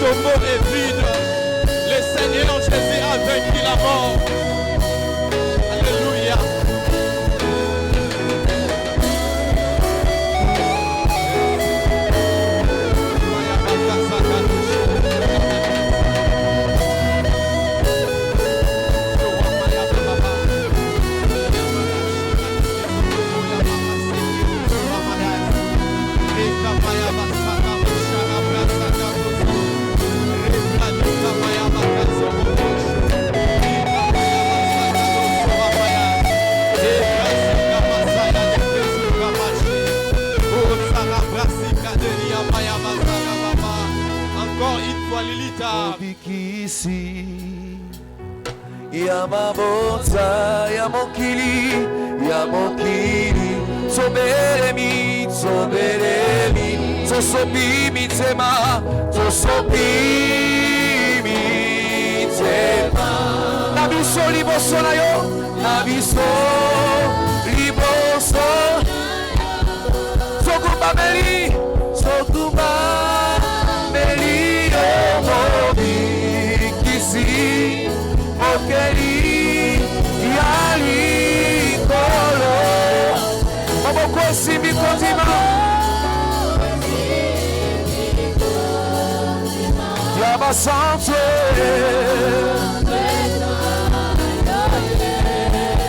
tombeau est vide. Le Seigneur Jésus a vaincu la mort. Alléluia. Encore une fois, Lilita. Yamabota, Yamokili, Yamokili, Soberemi, Soberemi, Sosobimi tema, Sosobimi tema. Nabiso liboso na yo, Nabiso liboso, Sokubameli, Sokubameli, Yomobi kisi. Okeli yali kolo maboko simbi kontima yabasante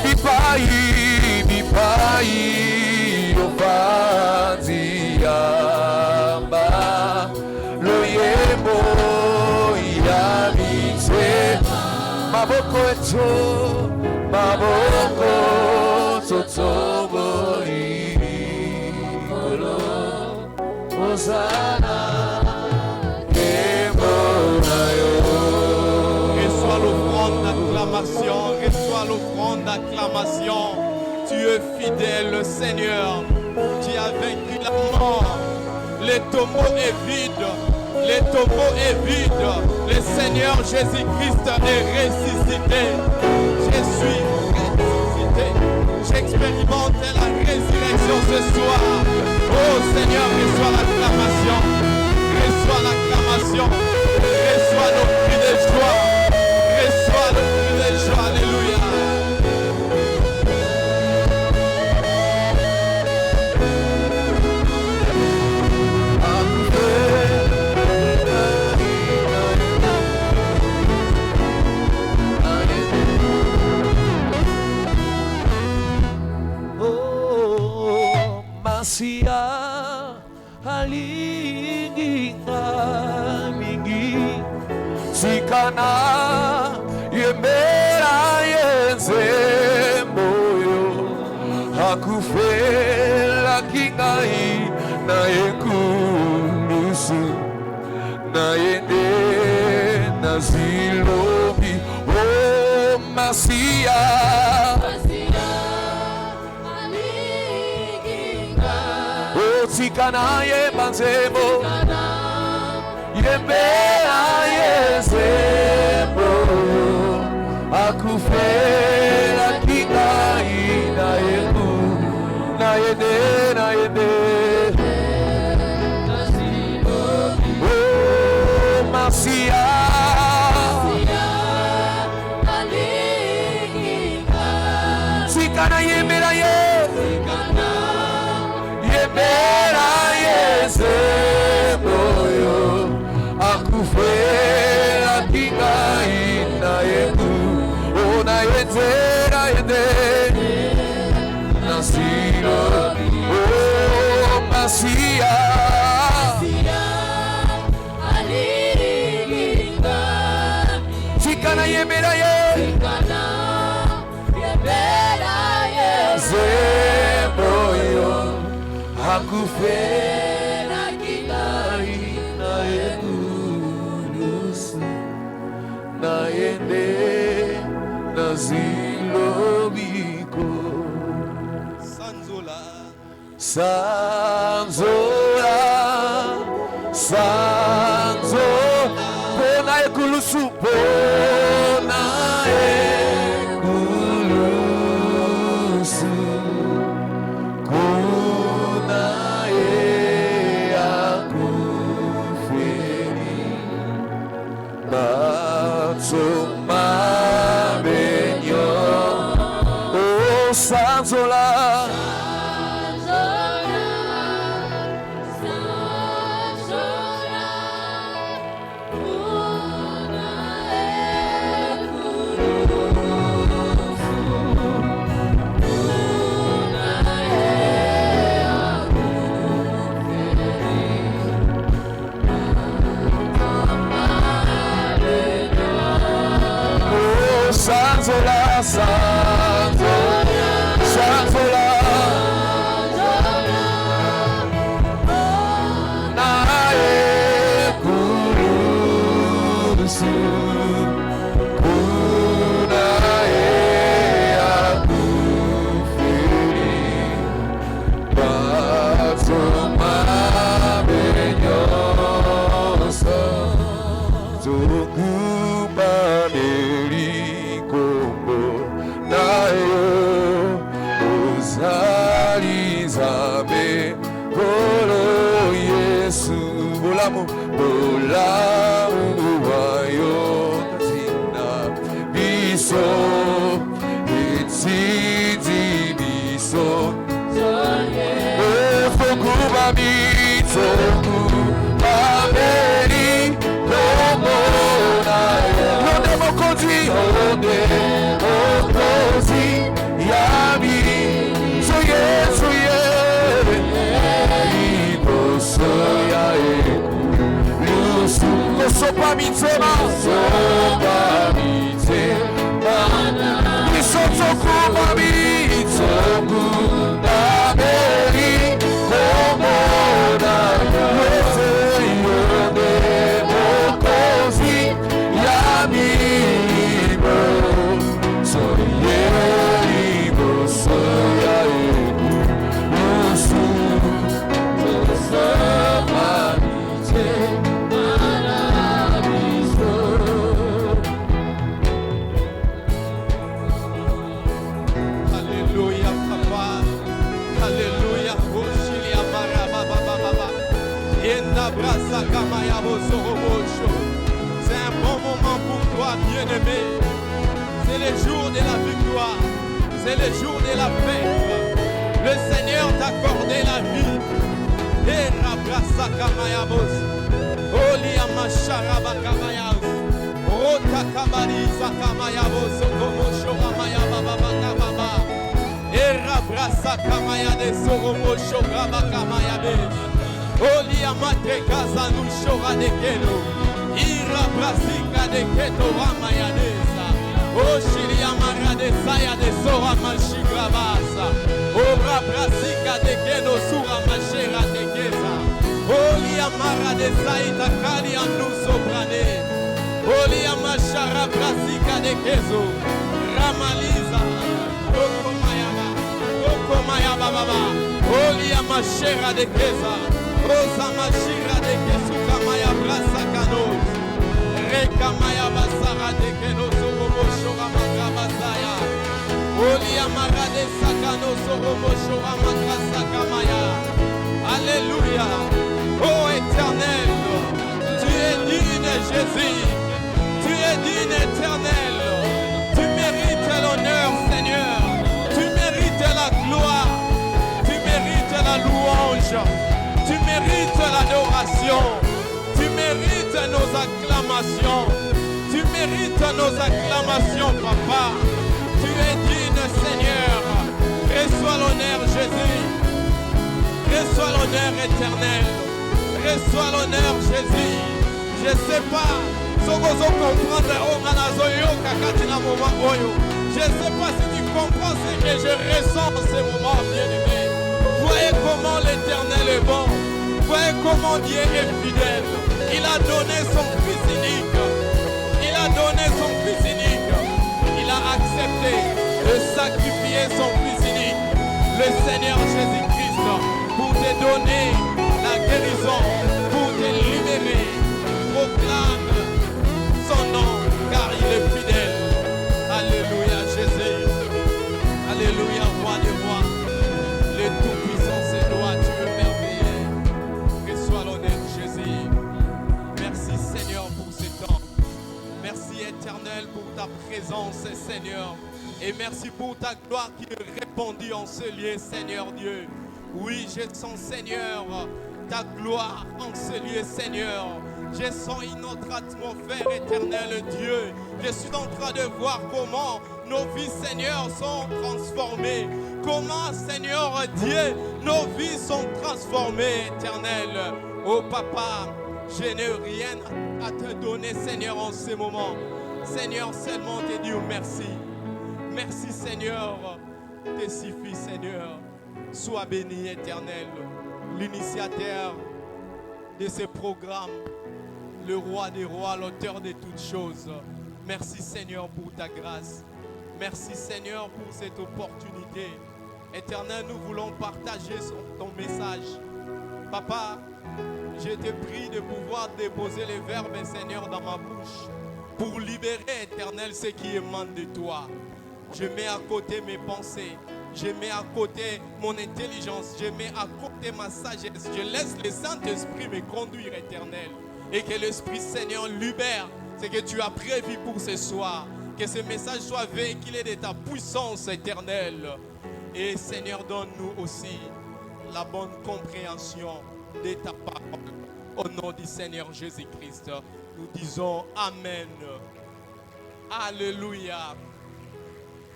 bipai bipai ofandi yamba loyebo yamitse Maboko eto, maboko totobori kolo Hosanna kemonayo. Reçois l'offrande d'acclamation, reçois l'offrande d'acclamation. Tu es fidèle, Seigneur. Tu as vaincu la mort. Le tombeau est vide. Le tombeau est vide. Le Seigneur Jésus-Christ est ressuscité. Je suis ressuscité. J'expérimente la résurrection ce soir. Oh Seigneur, reçois l'acclamation. Reçois l'acclamation. Reçois nos cris de joie. Reçois nos cris de joie. Alléluia. Masia halinginga mingi sikana yembera yenze moyo hakufela kingai na yekunusu na yende na zilobi oh Masia Sikana ye banzebo Yembea yezebo Akufela kingai na yeku Na yende na yende Oh Masia Sikana yembera ye Yembera yezeboyo Akufela kingai na yeku Oh na yende na yende Nasiro Oh Masia Sikana yembera ye Zeboyo Akufela kingai na yekunusu na yende na zilobiko Sanzola Sanzola Sanzola Pona yekulusu Pona yekulusu Santola, Santola, Santola, nae kurusu, kunae akufiri, batoma benyosa, tukubaneri kombo, nae ozalizabe, bolo Yesu, bolamu, bolamu wayo tina biso, etidi biso, ofokuba mitoku, ameri, komo nae, onde mokozi, onde mokozi, yami, soye, soye, soya eku, lusu, sopa mitema, sopa mitema, misotoku mamitoku, nameri, komona, yote yone mokozi, yamimo, soye imo, soya eku, lusu, Alléluia, papa. Alléluia. Oshilia barababababa. Yenda brasa kamaya bosorobocho. C'est un bon moment pour toi, bien-aimé. C'est le jour de la victoire. C'est le jour de la fête. Le Seigneur t'a accordé la vie. Era brasa kamaya bos. Olia masharaba kamaya. Rota kabaliza kamaya bos. Komosho kamaya baba baba. Era brasa kamaya de soromo shogaba kamaya be. Olia mate kaza nu shora de keno. Ira brasika de keto ramaya desa. Oshilia mara de saya de sora mashigravasa. Ora brasika de keno sura mashera de kesa. Olia mara de saita kali anu sobrane. Olia mashara brasika de kezo. Ramaliza. Okomaya baba. Olia mashera de kesa. Rosa mashira de kesuka maya brasa kanos. Reka maya basara de keno sorobo shora maka basaya. Olia mara de sakano sorobo shora maka sakamaya. Alléluia. Oh éternel, tu es digne Jésus. Tu es digne éternel. Tu mérites l'honneur Seigneur. Tu mérites la gloire. Tu mérites la louange. Tu mérites l'adoration. Tu mérites nos acclamations. Tu mérites nos acclamations, papa. Tu es digne, Seigneur. Reçois l'honneur, Jésus. Reçois l'honneur éternel. Reçois l'honneur, Jésus. Je ne sais pas. Je ne sais pas si tu comprends ce que je ressens en ce moment, bien-aimé. Voyez comment l'Éternel est bon. Voyez comment Dieu est fidèle. Il a donné son Fils unique. Il a donné son Fils unique. Il a accepté de sacrifier son Fils unique, le Seigneur Jésus-Christ, pour te donner la guérison, pour te libérer. Proclame son nom, car il est fidèle. Alléluia, Jésus. Alléluia, roi des rois. Le Tout-Puissant, c'est toi, tu es merveilleux. Reçois l'honneur, Jésus. Merci, Seigneur, pour ce temps. Merci, éternel, pour ta présence, Seigneur. Et merci pour ta gloire qui est répandue en ce lieu, Seigneur Dieu. Oui, je sens, Seigneur, ta gloire en ce lieu, Seigneur. Je sens une autre atmosphère, éternel Dieu. Je suis en train de voir comment nos vies, Seigneur, sont transformées. Comment, Seigneur Dieu, nos vies sont transformées, éternel. Oh Papa, je n'ai rien à te donner, Seigneur, en ce moment. Seigneur, seulement te dire merci. Merci Seigneur. Tes suffit Seigneur. Sois béni Éternel. L'initiateur de ces programmes. Le roi des rois, l'auteur de toutes choses. Merci Seigneur pour ta grâce. Merci Seigneur pour cette opportunité. Éternel, nous voulons partager ton message. Papa, je te prie de pouvoir déposer les verbes, Seigneur, dans ma bouche pour libérer, Éternel, ce qui émane de toi. Je mets à côté mes pensées. Je mets à côté mon intelligence. Je mets à côté ma sagesse. Je laisse le Saint-Esprit me conduire, Éternel. Et que l'Esprit, Seigneur, libère ce que tu as prévu pour ce soir. Que ce message soit véhiculé de ta puissance éternelle. Et Seigneur, donne-nous aussi la bonne compréhension de ta parole. Au nom du Seigneur Jésus-Christ, nous disons Amen. Alléluia.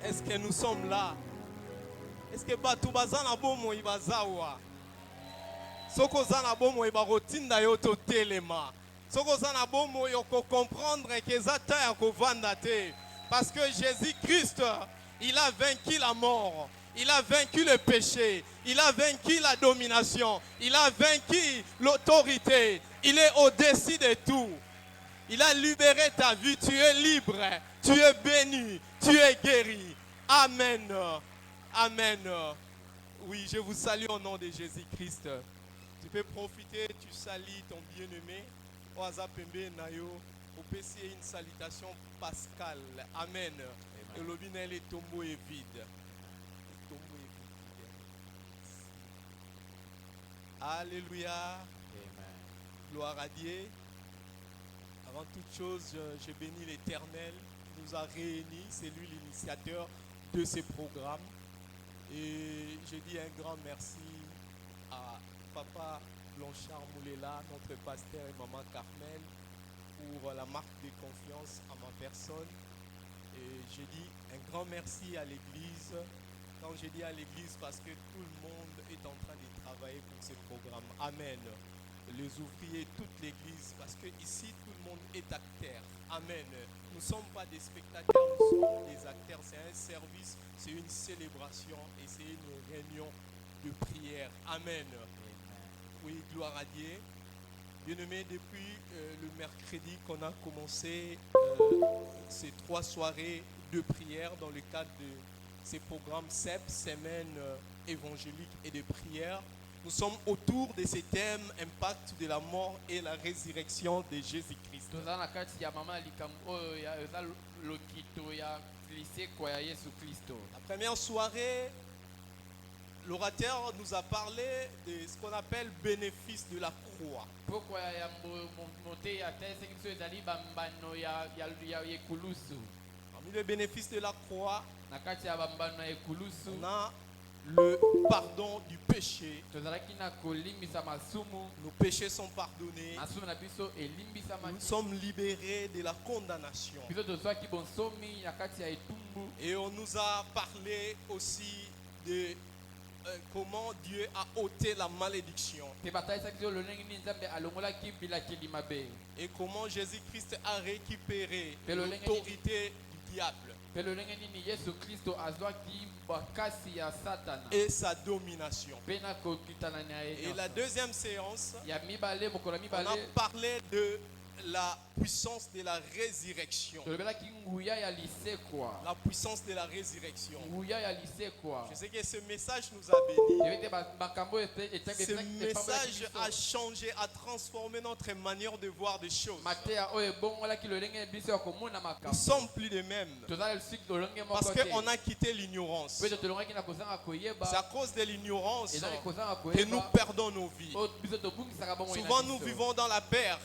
Est-ce que nous sommes là? Est-ce que Batou Bazana Bomo Ibazawa? Soko Zana Bomo Ibarotinda Yoto Telema. Soko Zana Bomo Yoko comprendre que Zata Yoko Vandate. Parce que Jésus-Christ, il a vaincu la mort. Il a vaincu le péché. Il a vaincu la domination. Il a vaincu l'autorité. Il est au-dessus de tout. Il a libéré ta vie. Tu es libre. Tu es béni. Tu es guéri. Amen. Amen. Oui, je vous salue au nom de Jésus-Christ. Tu peux profiter. Tu salis ton bien-aimé. Oazapembe Nayo. Au PC, une salutation pascale. Amen. Et le binel est tombeau et vide. Alléluia. Amen. Gloire à Dieu. Avant toute chose, je bénis l'Éternel qui nous a réunis. C'est lui l'initiateur de ces programmes. Et je dis un grand merci à Papa Blanchard Moulela, notre pasteur et maman Carmel, pour la marque de confiance à ma personne. Et je dis un grand merci à l'Église. Quand je dis à l'Église, parce que tout le monde est en train de travailler pour ce programme. Amen. Les ouvriers, toute l'Église, parce que ici, tout le monde est acteur. Amen. Nous ne sommes pas des spectateurs, nous sommes des acteurs. C'est un service, c'est une célébration et c'est une réunion de prière. Amen. Oui, gloire à Dieu. Bien-aimés, depuis le mercredi qu'on a commencé ces 3 soirées de prière dans le cadre de ces programmes CEP, Semaine évangélique et de prière, nous sommes autour de ces thèmes, impact de la mort et la résurrection de Jésus-Christ. La première soirée, l'orateur nous a parlé de ce qu'on appelle bénéfice de la croix. Parmi les bénéfices de la croix, on a le pardon du péché. Nos péchés sont pardonnés. Nous sommes libérés de la condamnation. Et on nous a parlé aussi de comment Dieu a ôté la malédiction. Et comment Jésus-Christ a récupéré l'autorité du diable. Et sa domination. Et la deuxième séance, on a parlé de la puissance de la résurrection. La puissance de la résurrection. Je sais que ce message nous a bénis. Ce message a changé, a transformé notre manière de voir des choses. Nous sommes plus les mêmes. Parce qu'on a quitté l'ignorance. C'est à cause de l'ignorance que nous perdons nos vies. Souvent nous vivons dans la peur,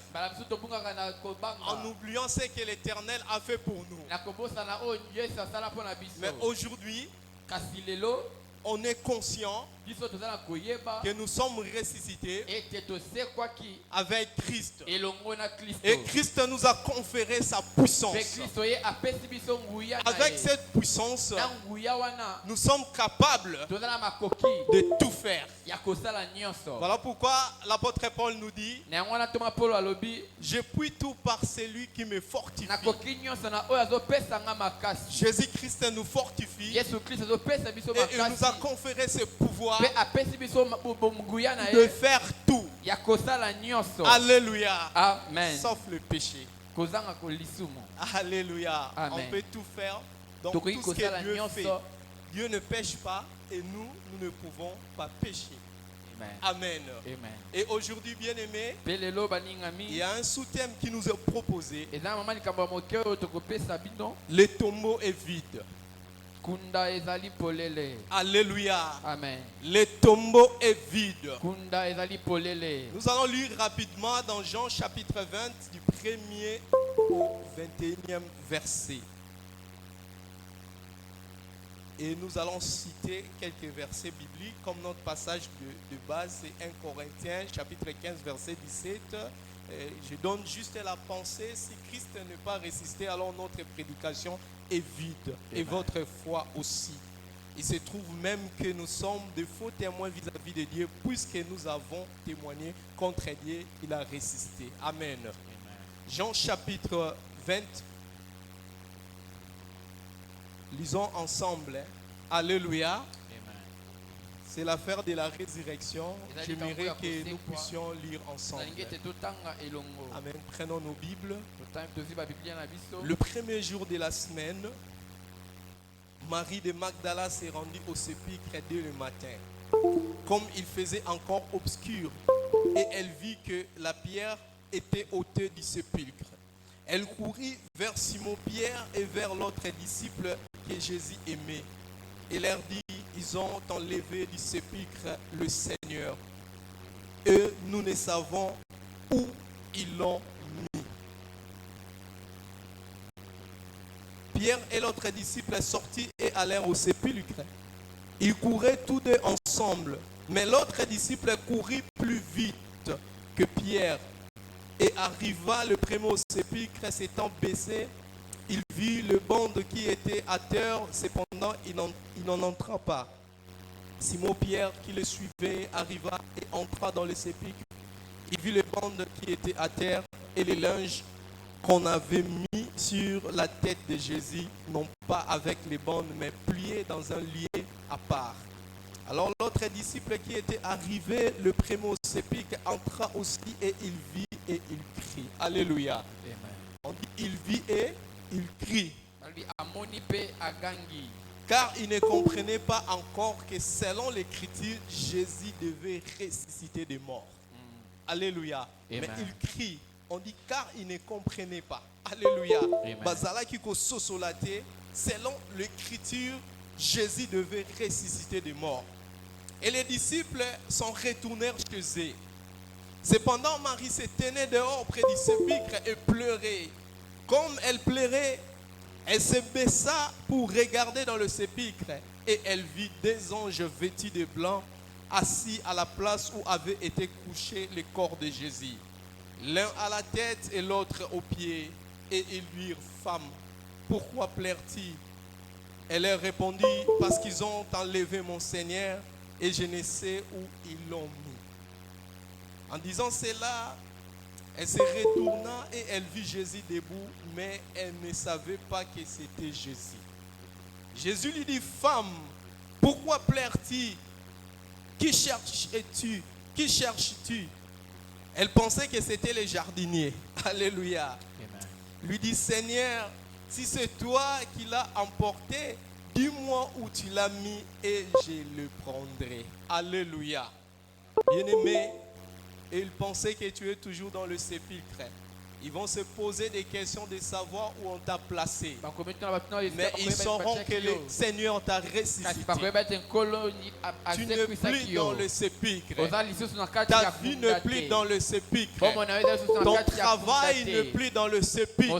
en oubliant ce que l'Éternel a fait pour nous. Mais aujourd'hui, on est conscient que nous sommes ressuscités avec Christ. Et Christ nous a conféré sa puissance. Avec cette puissance, nous sommes capables de tout faire. Voilà pourquoi l'apôtre Paul nous dit: je puis tout par celui qui me fortifie. Jésus-Christ nous fortifie et il nous a conféré ce pouvoir de faire tout. Alléluia. Amen. Sauf le péché. Alléluia. Amen. On peut tout faire. Donc tout ce que Dieu fait, Dieu ne pêche pas et nous ne pouvons pas pécher. Amen. Amen. Et aujourd'hui, bien-aimés, il y a un sous-thème qui nous est proposé. Le tombeau est vide. Alléluia. Amen. Le tombeau est vide. Nous allons lire rapidement dans Jean chapitre 20 du 1er au 21e verset. Et nous allons citer quelques versets bibliques comme notre passage de base, c'est 1 Corinthiens chapitre 15 verset 17. Je donne juste la pensée: si Christ n'est pas ressuscité, alors notre prédication est vide. Amen. Et votre foi aussi. Il se trouve même que nous sommes de faux témoins vis-à-vis de Dieu, puisque nous avons témoigné contre Dieu, il a ressuscité. Amen. Amen. Jean chapitre 20. Lisons ensemble. Alléluia. Amen. C'est l'affaire de la résurrection. J'aimerais que nous puissions lire ensemble. Amen. Prenons nos Bibles. Le premier jour de la semaine, Marie de Magdala s'est rendue au sépulcre dès le matin, comme il faisait encore obscur, et elle vit que la pierre était ôtée du sépulcre. Elle courut vers Simon-Pierre et vers l'autre disciple que Jésus aimait, et leur dit: ils ont enlevé du sépulcre le Seigneur, et nous ne savons où ils l'ont mis. Pierre et l'autre disciple sortirent et allèrent au sépulcre. Ils couraient tous deux ensemble, mais l'autre disciple courut plus vite que Pierre et arriva le premier au sépulcre. S'étant baissé, il vit le banc qui était à terre, cependant il n'en entra pas. Simon-Pierre, qui le suivait, arriva et entra dans le sépulcre. Il vit le banc qui était à terre et les linges qu'on avait mis sur la tête de Jésus, non pas avec les bandes, mais pliés dans un lieu à part. Alors l'autre disciple qui était arrivé le premier au sépulcre entra aussi et il vit et il crie. Alléluia. Amen. On dit il vit et il crie. Car il ne comprenait pas encore que selon l'écriture, Jésus devait ressusciter des morts. Alléluia. Amen. Mais il crie. On dit car il ne comprenait pas. Alléluia. Bazala qui ko sosolate, selon l'écriture, Jésus devait ressusciter des morts. Et les disciples s'en retournèrent chez eux. Cependant, Marie se tenait dehors près du sépulcre et pleurait. Comme elle pleurait, elle se baissa pour regarder dans le sépulcre et elle vit deux anges vêtus de blanc assis à la place où avait été couché le corps de Jésus. L'un à la tête et l'autre aux pieds. Et ils lui dirent: femme, pourquoi pleures-tu? Elle leur répondit: parce qu'ils ont enlevé mon Seigneur et je ne sais où ils l'ont mis. En disant cela, elle se retourna et elle vit Jésus debout, mais elle ne savait pas que c'était Jésus. Jésus lui dit: femme, pourquoi pleures-tu? Qui cherches-tu? Qui cherches-tu? Elle pensait que c'était les jardiniers. Alléluia. Amen. Lui dit: Seigneur, si c'est toi qui l'as emporté, dis-moi où tu l'as mis et je le prendrai. Alléluia. Bien-aimé, et il pensait que tu es toujours dans le sépulcre. Ils vont se poser des questions de savoir où on t'a placé. Mais ils sauront que le Seigneur t'a ressuscité. Tu n'es plus dans le sépulcre. Ta vie n'est plus dans le sépulcre. Ton travail n'est plus dans le sépulcre.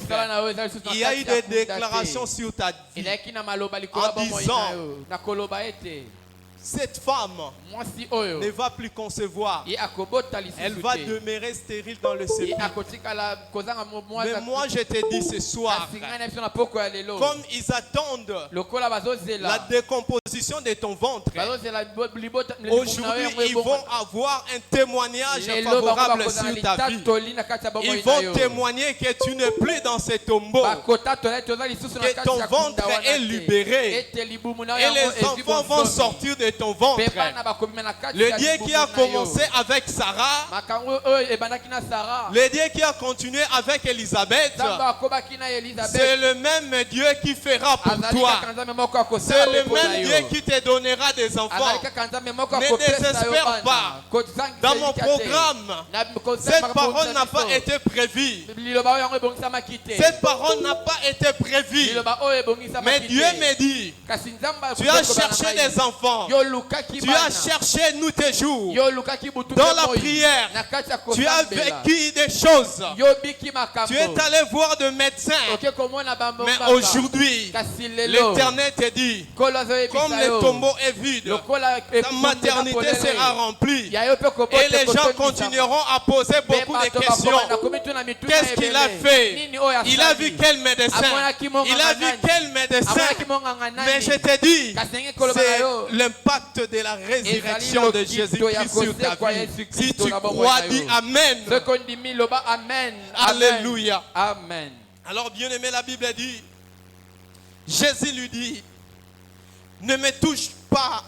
Il y a eu des déclarations sur ta vie en disant: cette femme mwasi oyo ne va plus concevoir. ye akobota lisusu Elle va te. demeurer stérile dans le Ye sépulcre. akotikala kozanga Mais moi, je te dis ce soir, asingana na biso na poko ya lelo comme ils attendent lokola la bazozela décomposition de ton ventre, bazozela libota aujourd'hui, ils vont avoir un témoignage favorable sur ta vie. Ils vont témoigner que tu n'es plus dans ce tombeau, que ton ventre est libéré et les enfants vont sortir de ton ventre. Le Dieu qui a commencé avec Sarah, le Dieu qui a continué avec Élisabeth, c'est le même Dieu qui fera pour toi. C'est le même Dieu qui te donnera des enfants. Ne désespère pas. Dans mon programme, cette parole n'a pas été prévue. Cette parole n'a pas été prévue. Mais Dieu me dit, tu as cherché des enfants. Tu as cherché nous tes jours. Dans la prière, tu as vécu des choses. Tu es allé voir des médecins. Mais aujourd'hui, l'Éternel te dit, comme le tombeau est vide, ta maternité sera remplie. Et les gens continueront à poser beaucoup de questions. Qu'est-ce qu'il a fait? Il a vu quel médecin? Il a vu quel médecin? Mais je te dis, c'est l'impact de la résurrection de Jésus-Christ sur ta vie. Si tu crois, dis Amen. Alléluia. Amen. Alors, bien-aimé, la Bible dit, Jésus lui dit, ne me touche pas,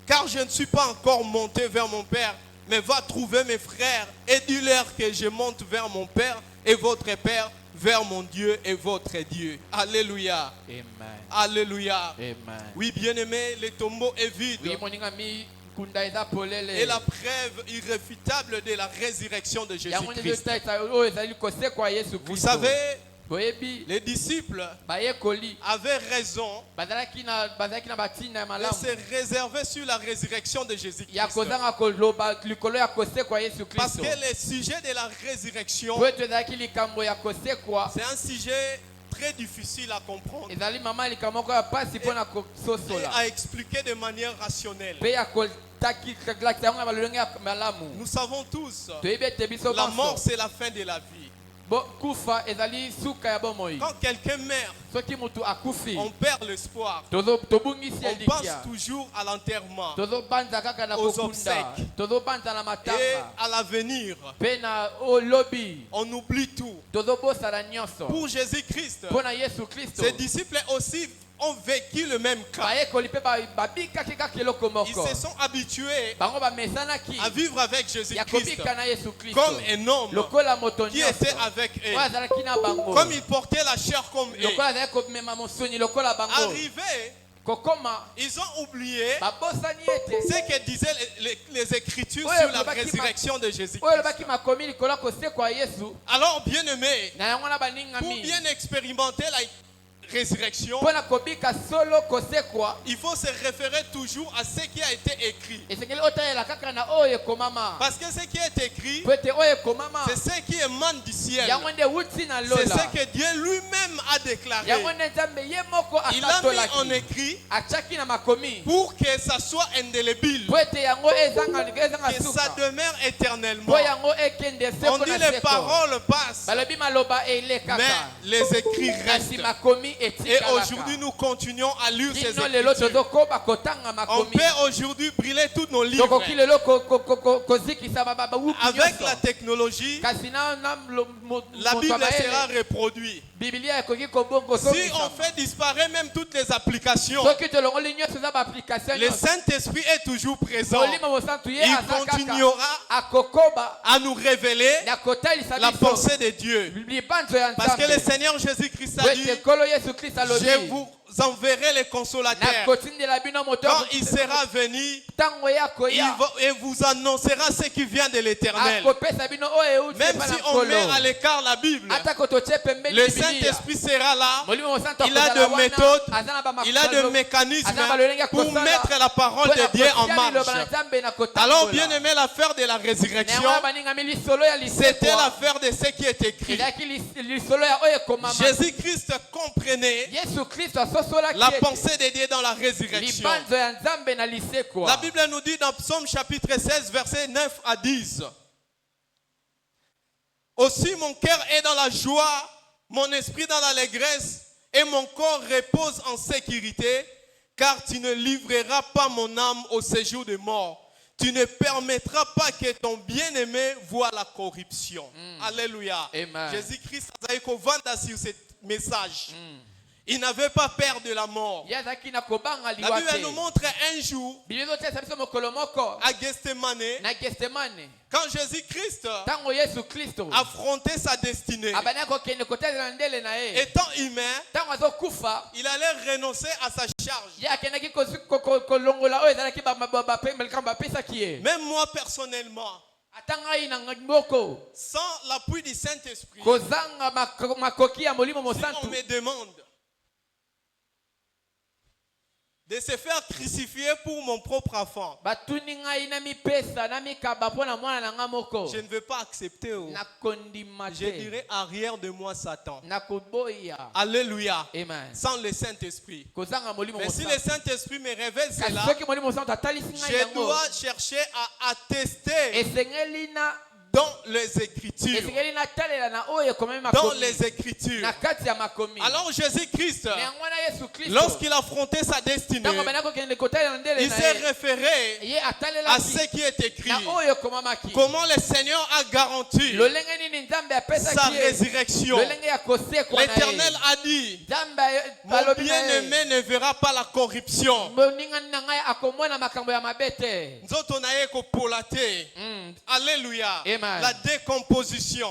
car je ne suis pas encore monté vers mon Père, mais va trouver mes frères et dis-leur que je monte vers mon Père et votre Père, vers mon Dieu et votre Dieu. Alléluia. Amen. Alléluia. Amen. Oui, bien-aimé, le tombeau est vide. Et la preuve irréfutable de la résurrection de Jésus-Christ. Vous savez, les disciples avaient raison de se réserver sur la résurrection de Jésus-Christ. Parce que le sujet de la résurrection, c'est un sujet très difficile à comprendre et à expliquer de manière rationnelle. Nous savons tous, la mort c'est la fin de la vie. Quand quelqu'un meurt, on perd l'espoir. On pense toujours à l'enterrement, aux obsèques et à l'avenir. On oublie tout. Pour Jésus-Christ, ses disciples aussi ont vécu le même cas. Ils se sont habitués à vivre avec Jésus-Christ comme un homme qui était avec eux. Comme il portait la chair comme eux. Arrivé, ils ont oublié ce que disaient les Écritures sur la résurrection de Jésus-Christ. Alors, bien-aimés, pour bien expérimenter la résurrection, il faut se référer toujours à ce qui a été écrit. Parce que ce qui est écrit, c'est ce qui émane du ciel. C'est ce que Dieu lui-même a déclaré. Il a mis en écrit pour que ça soit indélébile, que ça demeure éternellement. On dit les paroles passent, mais les écrits restent. Et aujourd'hui, nous continuons à lire ces Écritures. On peut aujourd'hui brûler tous nos livres. Avec la technologie, la Bible sera reproduite. Si on fait disparaître même toutes les applications, le Saint-Esprit est toujours présent. Il continuera à nous révéler la pensée de Dieu. Parce que le Seigneur Jésus-Christ a dit, je vous enverrai les consolateurs. Quand il sera venu, il vous annoncera ce qui vient de l'Éternel. Même si on met à l'écart la Bible, le Saint-Esprit sera là. Il a des méthodes, il a des mécanismes pour mettre la parole de Dieu en marche. Alors, bien aimé, l'affaire de la résurrection, c'était l'affaire de ce qui est écrit. Jésus-Christ comprenez Yesu Kristo asosola la kiete. pensée de Dieu dans la résurrection. Libanzo ya Nzambe na lisekwa. La Bible nous dit dans Psaume chapitre 16, versets 9 à 10. Aussi mon cœur est dans la joie, mon esprit dans l'allégresse, et mon corps repose en sécurité, car tu ne livreras pas mon âme au séjour de mort. Tu ne permettras pas que ton bien-aimé voie la corruption. Alléluia. Amen. Jésus-Christ a dit qu'on venda sur ce message. Il n'avait pas peur de la mort. La La Bible nous montre un jour à Gethsemane, quand Jésus-Christ affrontait sa destinée, étant humain, il allait renoncer à sa charge. Même moi personnellement, sans l'appui du Saint-Esprit, si on me demande de se faire crucifier pour mon propre enfant, je ne veux pas accepter. Je dirais arrière de moi Satan. Alléluia. Amen. Sans le Saint-Esprit. Mais si le Saint-Esprit me révèle cela, je dois chercher à attester dans les Écritures. Dans les Écritures. Alors Jésus-Christ, lorsqu'il affrontait sa destinée, il s'est référé à ce qui est écrit. Comment le Seigneur a garanti sa résurrection. L'Éternel a dit, mon bien-aimé ne verra pas la corruption. Alléluia. La décomposition.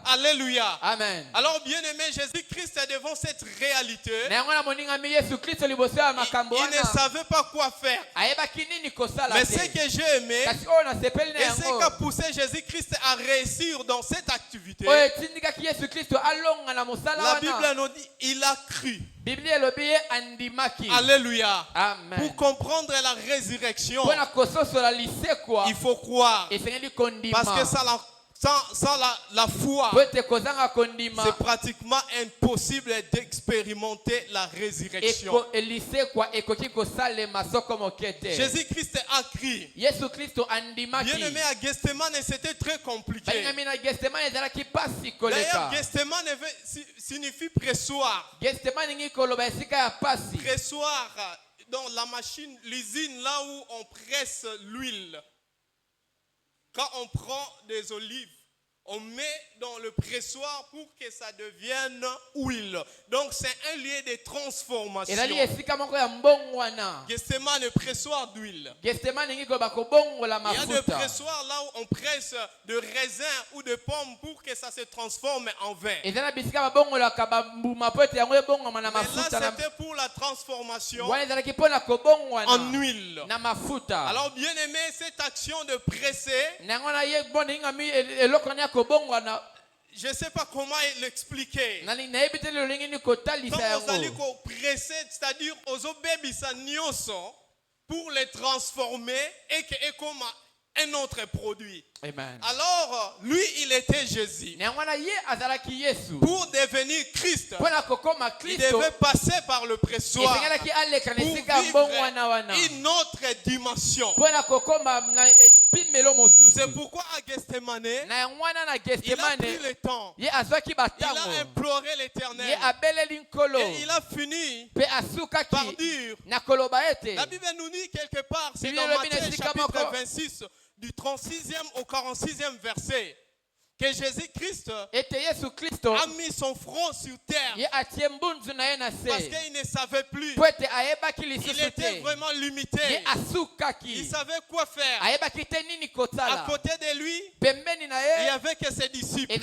Alléluia. Amen. Alors bien aimé, Jésus-Christ est devant cette réalité. Il ne savait pas quoi faire. Mais ce que j'ai aimé, et ce qui a poussé Jésus-Christ à réussir dans cette activité, la Bible nous dit, il a cru. Alléluia. Amen. Pour comprendre la résurrection, il faut croire. Parce que sans la foi, c'est pratiquement impossible d'expérimenter la résurrection. Jésus-Christ a crié. Bien aimé, à Gethsemane, c'était très compliqué. D'ailleurs, Gethsemane signifie pressoir. Pressoir dans la machine, l'usine, là où on presse l'huile. Quand on prend des olives, on met dans le pressoir pour que ça devienne huile. Donc c'est un lieu de transformation. Gethsemane, le pressoir d'huile. Il y a des pressoirs là où on presse de raisin ou de pommes pour que ça se transforme en vin. Mais là c'était pour la transformation en huile. Alors bien aimé, cette action de presser, je ne sais pas comment l'expliquer. Quand vous allez presser, c'est-à-dire aux obébisa nyoso pour les transformer et comme un autre produit. Amen. Alors, lui, il était Jésus. Pour devenir Christ, il devait passer par le pressoir pour vivre une autre dimension. C'est pourquoi à Gethsemane, il a pris le temps. Il a imploré l'Éternel. Et il a fini par dire, la Bible nous dit quelque part, c'est dans Matthieu chapitre 26, du 36e au 46e verset, que Jésus-Christ a mis son front sur terre parce qu'il ne savait plus. Il était vraiment limité. Il savait quoi faire. À côté de lui, il n'y avait que ses disciples. Il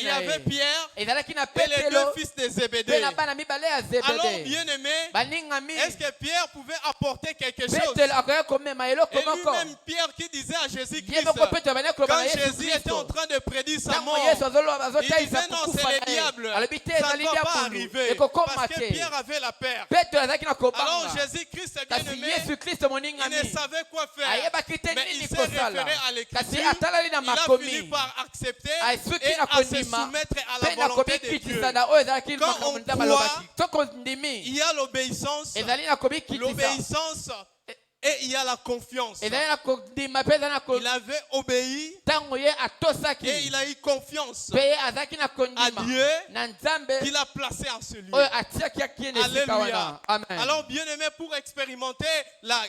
y avait Pierre et les deux fils de Zébédée. Alors, bien aimé, est-ce que Pierre pouvait apporter quelque chose? Et lui-même, Pierre qui disait à Jésus-Christ, quand Jésus était en train train de prédire sa Ntango mort, Yesu il azotalisa disait non, kukufa c'est le na ye. diable. Alobi te Ça ne ezali va lia pas mundu. arriver. Ekokoma Parce que te. Pierre avait la peur. Petro azalaki na Alors kobanga. Jésus-Christ est Kasi bien-aimé. Yesu Kristo Il moningami. ne savait quoi faire. Ayebaki te Mais nini il s'est kosala. référé à Kasi l'écriture. atalali na Il a fini makomi. par accepter Aisuki et na à se kondima. soumettre à la Pe na volonté de Dieu. kobikitisa na oyo ezalaki Quand makambo on nzambe alobaki. croit, Soko Il ndimi. y a l'obéissance, Ezali na kobikitisa. l'obéissance et il y a la confiance. Ezali na kondima pe ezali na Il avait obéi ntango ye atosaki. et il a eu confiance Pe ye azalaki na à kondima. Dieu Na nzambe qu'il a placé en ce lieu. oyo atiaki akie na esika Alléluia. wana. Amen. Alors, bien-aimé, pour expérimenter la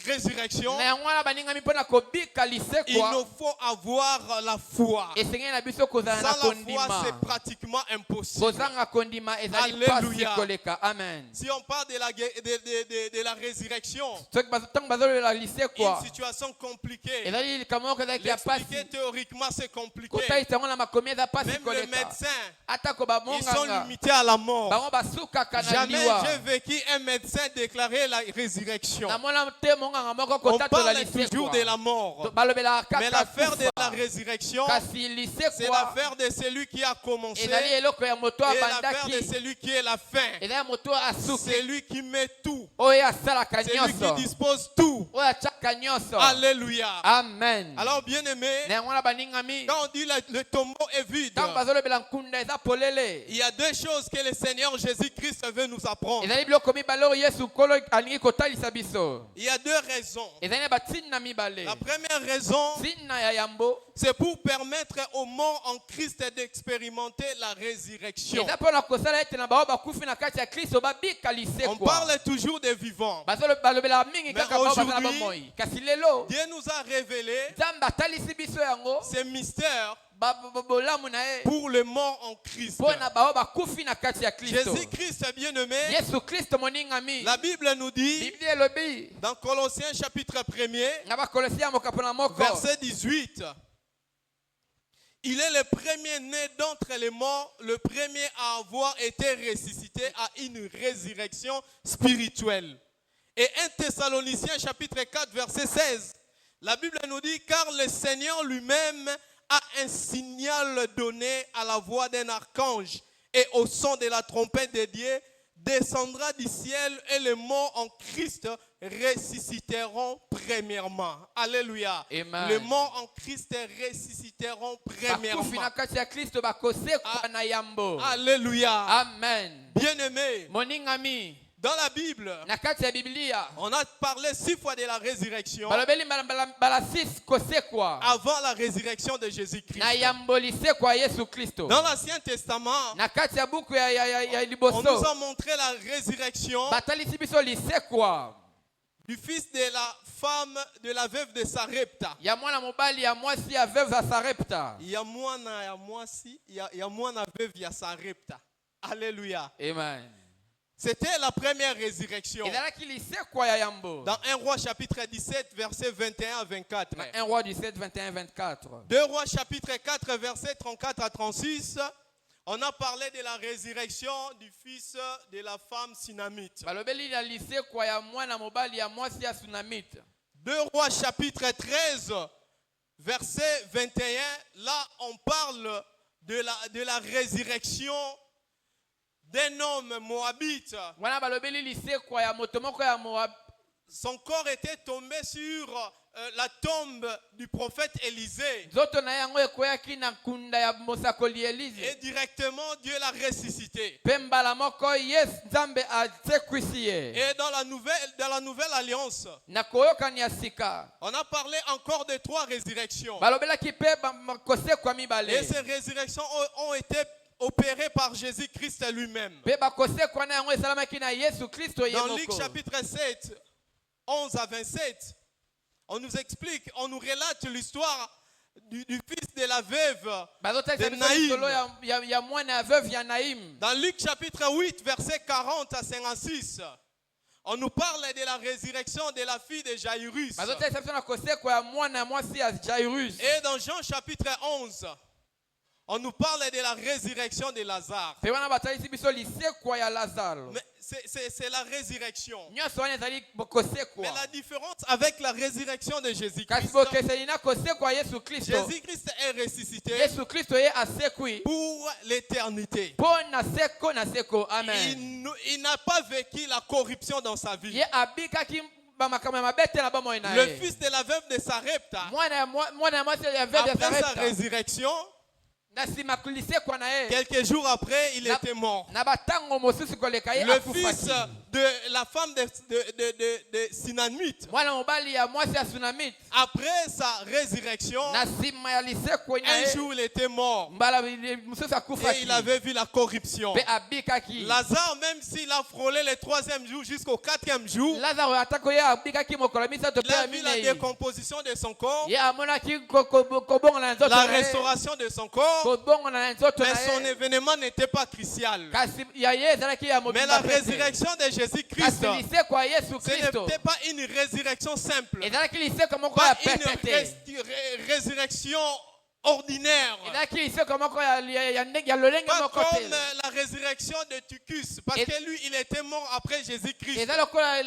résurrection, na yango wana baningami mpo na kobika il lisekwa nous faut avoir la foi. esengeli na biso kozala na Sans la foi, kondima. c'est pratiquement impossible. Kozanga kondima ezali Alléluia. pasi koleka. Amen. Si on parle de la résurrection, soki ntango bazololela une lisekwa situation compliquée, ezali likambo moko ezalaki ya l'expliquer pasi théoriquement, c'est compliqué. kotalisa yango na makomi eza pasi Même les koleka. médecins, atako ils sont bamonganga limités à la mort. bango basukaka na Jamais liwa. j'ai vécu un médecin déclarer la résurrection. namona te monganga moko On kotatola parle toujours de lisekwa la mort. balobelaka Mais kaka l'affaire de la kufa. résurrection, kasi c'est lisekwa l'affaire de celui qui a commencé ezali et eloko ya moto l'affaire de abandaki celui qui est la fin. ezali ya moto asuki C'est lui qui met tout. oyo asalaka C'est lui qui nyonso dispose tout. oyo atiaka nyonso. Alléluia. Amen. Alors, bien-aimé, na yango wana baningami quand on dit le tombeau est vide, ntango bazolobela nkunda eza polele il y a deux choses que le Seigneur Jésus-Christ veut nous apprendre. ezali biloko mibale oyo yesu nkolo alingi kotalisa biso. Il y a deux raisons. ezali na batina mibale. La première raison, ntina ya yambo c'est pour permettre aux morts en Christ d'expérimenter la résurrection. eza mpona kosala ete na bao bakufi na kati ya kristo babika On lisekwa. parle toujours des vivants. balobela mingi Mais kaka bao bazala aujourd'hui, bomoi kasi lelo Dieu nous a révélé nzambe atalisi biso yango ces mystères bolamu na ye pour le mort en Christ. mpo na bao bakufi na kati ya kristo. Jésus-Christ bien-aimé, yesu kristo moningami la Bible nous dit biblia elobi dans Colossiens chapitre 1er, na bakolosia mokapo na moko verset 18, il est le premier-né d'entre les morts, le premier à avoir été ressuscité à une résurrection spirituelle. Et 1 Thessaloniciens chapitre 4 verset 16, la Bible nous dit, car le Seigneur lui-même a un signal donné à la voix d'un archange et au son de la trompette de Dieu, descendra du ciel et les morts en Christ ressusciteront premièrement. Alléluia. Amen. Les morts en Christ ressusciteront premièrement. bakufi na kati ya kristo bakosekwa na yambo. Alléluia. Amen. Bien-aimé, moningami dans la Bible, na kati ya biblia on a parlé 6 fois de la résurrection balobeli mbala 6 kosekwa avant la résurrection de Jésus-Christ. na yambo lisekwa ya yesu kristo. Dans l'Ancien Testament, na kati ya buku ya on nous liboso a montré la résurrection batalisi biso lisekwa du fils de la femme de la veuve de Sarepta. ya mwana mobali ya mwasi ya veuve za sarepta. Il y a mwana veuve ya Sarepta. Alléluia. Amen. C'était la première résurrection. ezalaki lisekwa ya yambo. Dans 1 Roi chapitre 17 verset 21 à 24. 1 roi 17 21 24. 2 Rois chapitre 4 verset 34 à 36. On a parlé de la résurrection du fils de la femme Sunamite. balobeli na lisekwa ya mwana mobali ya mwasi ya sunamite. 2 Rois chapitre 13 verset 21. Là on parle de la résurrection d'un homme moabite. wana balobeli lisekwa ya moto moko ya Moab. Son corps était tombé sur la tombe du prophète Élisée. nzoto na ye yango ekweyaki na nkunda ya mosakoli Et elize. directement Dieu l'a ressuscité. mpe mbala moko nzambe atekwisi ye. Et dans la nouvelle alliance, na koyokani ya sika on a parlé encore de 3 résurrections. balobelaki mpe kosekwa Et mibale. ces résurrections ont été opérées par Jésus-Christ lui-même. mpe bakosekwa na yango esalamaki na yesu kristo ye Dans Luc moko. chapitre 7, 11 à 27, on nous explique, on nous relate l'histoire du fils de la veuve bazotalisa de biso lisolo Naïm. ya mwana ya veuve ya naim. Dans Luc chapitre 8, verset 40 à 56, on nous parle de la résurrection de la fille de Jairus. bazotalisa biso na kosekwa ya mwana ya mwasi ya jairus. Et dans Jean chapitre 11, On nous parle de la résurrection de Lazare. Pe wana batalisi biso lisekwa ya Lazaro. Mais c'est la résurrection. Nyonso wana ezali kosekwa. Mais la différence avec la résurrection de Kasi Jésus-Christ, bokeseni na kosekwa Yesu Kristo. Jésus-Christ est ressuscité Yesu Kristo ye asekwi. pour l'éternité. Po na seko. Amen. Il n'a pas vécu la corruption dans sa vie. Ye abikaki bamakambo ya mabe te na bomoi na Le ye. fils de la veuve de Sarepta, Mwana mwasi ya veuve ya après sa Sarepta. résurrection, Na nsima lisekwa na ye. quelques jours après, il était mort. Na batango mosusu koleka ye Le akufaki. fils de la femme de Sinanite, Mwana mobali ya mwasi ya Sunamite. après sa résurrection, Na nsima ya lisekwa na un ye. jour il était mort Mbala mosusu et akufaki. il avait vu la corruption. Pe abikaki. Lazare, même s'il a frôlé le 3e jour jusqu'au 4e jour, Lazaro atako ye abikaki mokolo misato pe il a vu la minei. décomposition de son corps, Ye amonaki kobonga na nzoto la na ye. restauration de son corps, Kobonga na nzoto mais na son ye. événement n'était pas crucial. Kasi ya ye ezalaki ya Mais la mobimba te. résurrection de Jésus-Christ, Kasi lisekwa ya Yesu ce Kristo. n'était pas une résurrection simple, Ezalaki lisekwa moko ya pas une pete te. résurrection ordinaire, Ezalaki lisekwa moko ya lolenge pas moko comme te. la résurrection de Tucus, parce Et- que lui, il était mort après Jésus-Christ. Eza lokola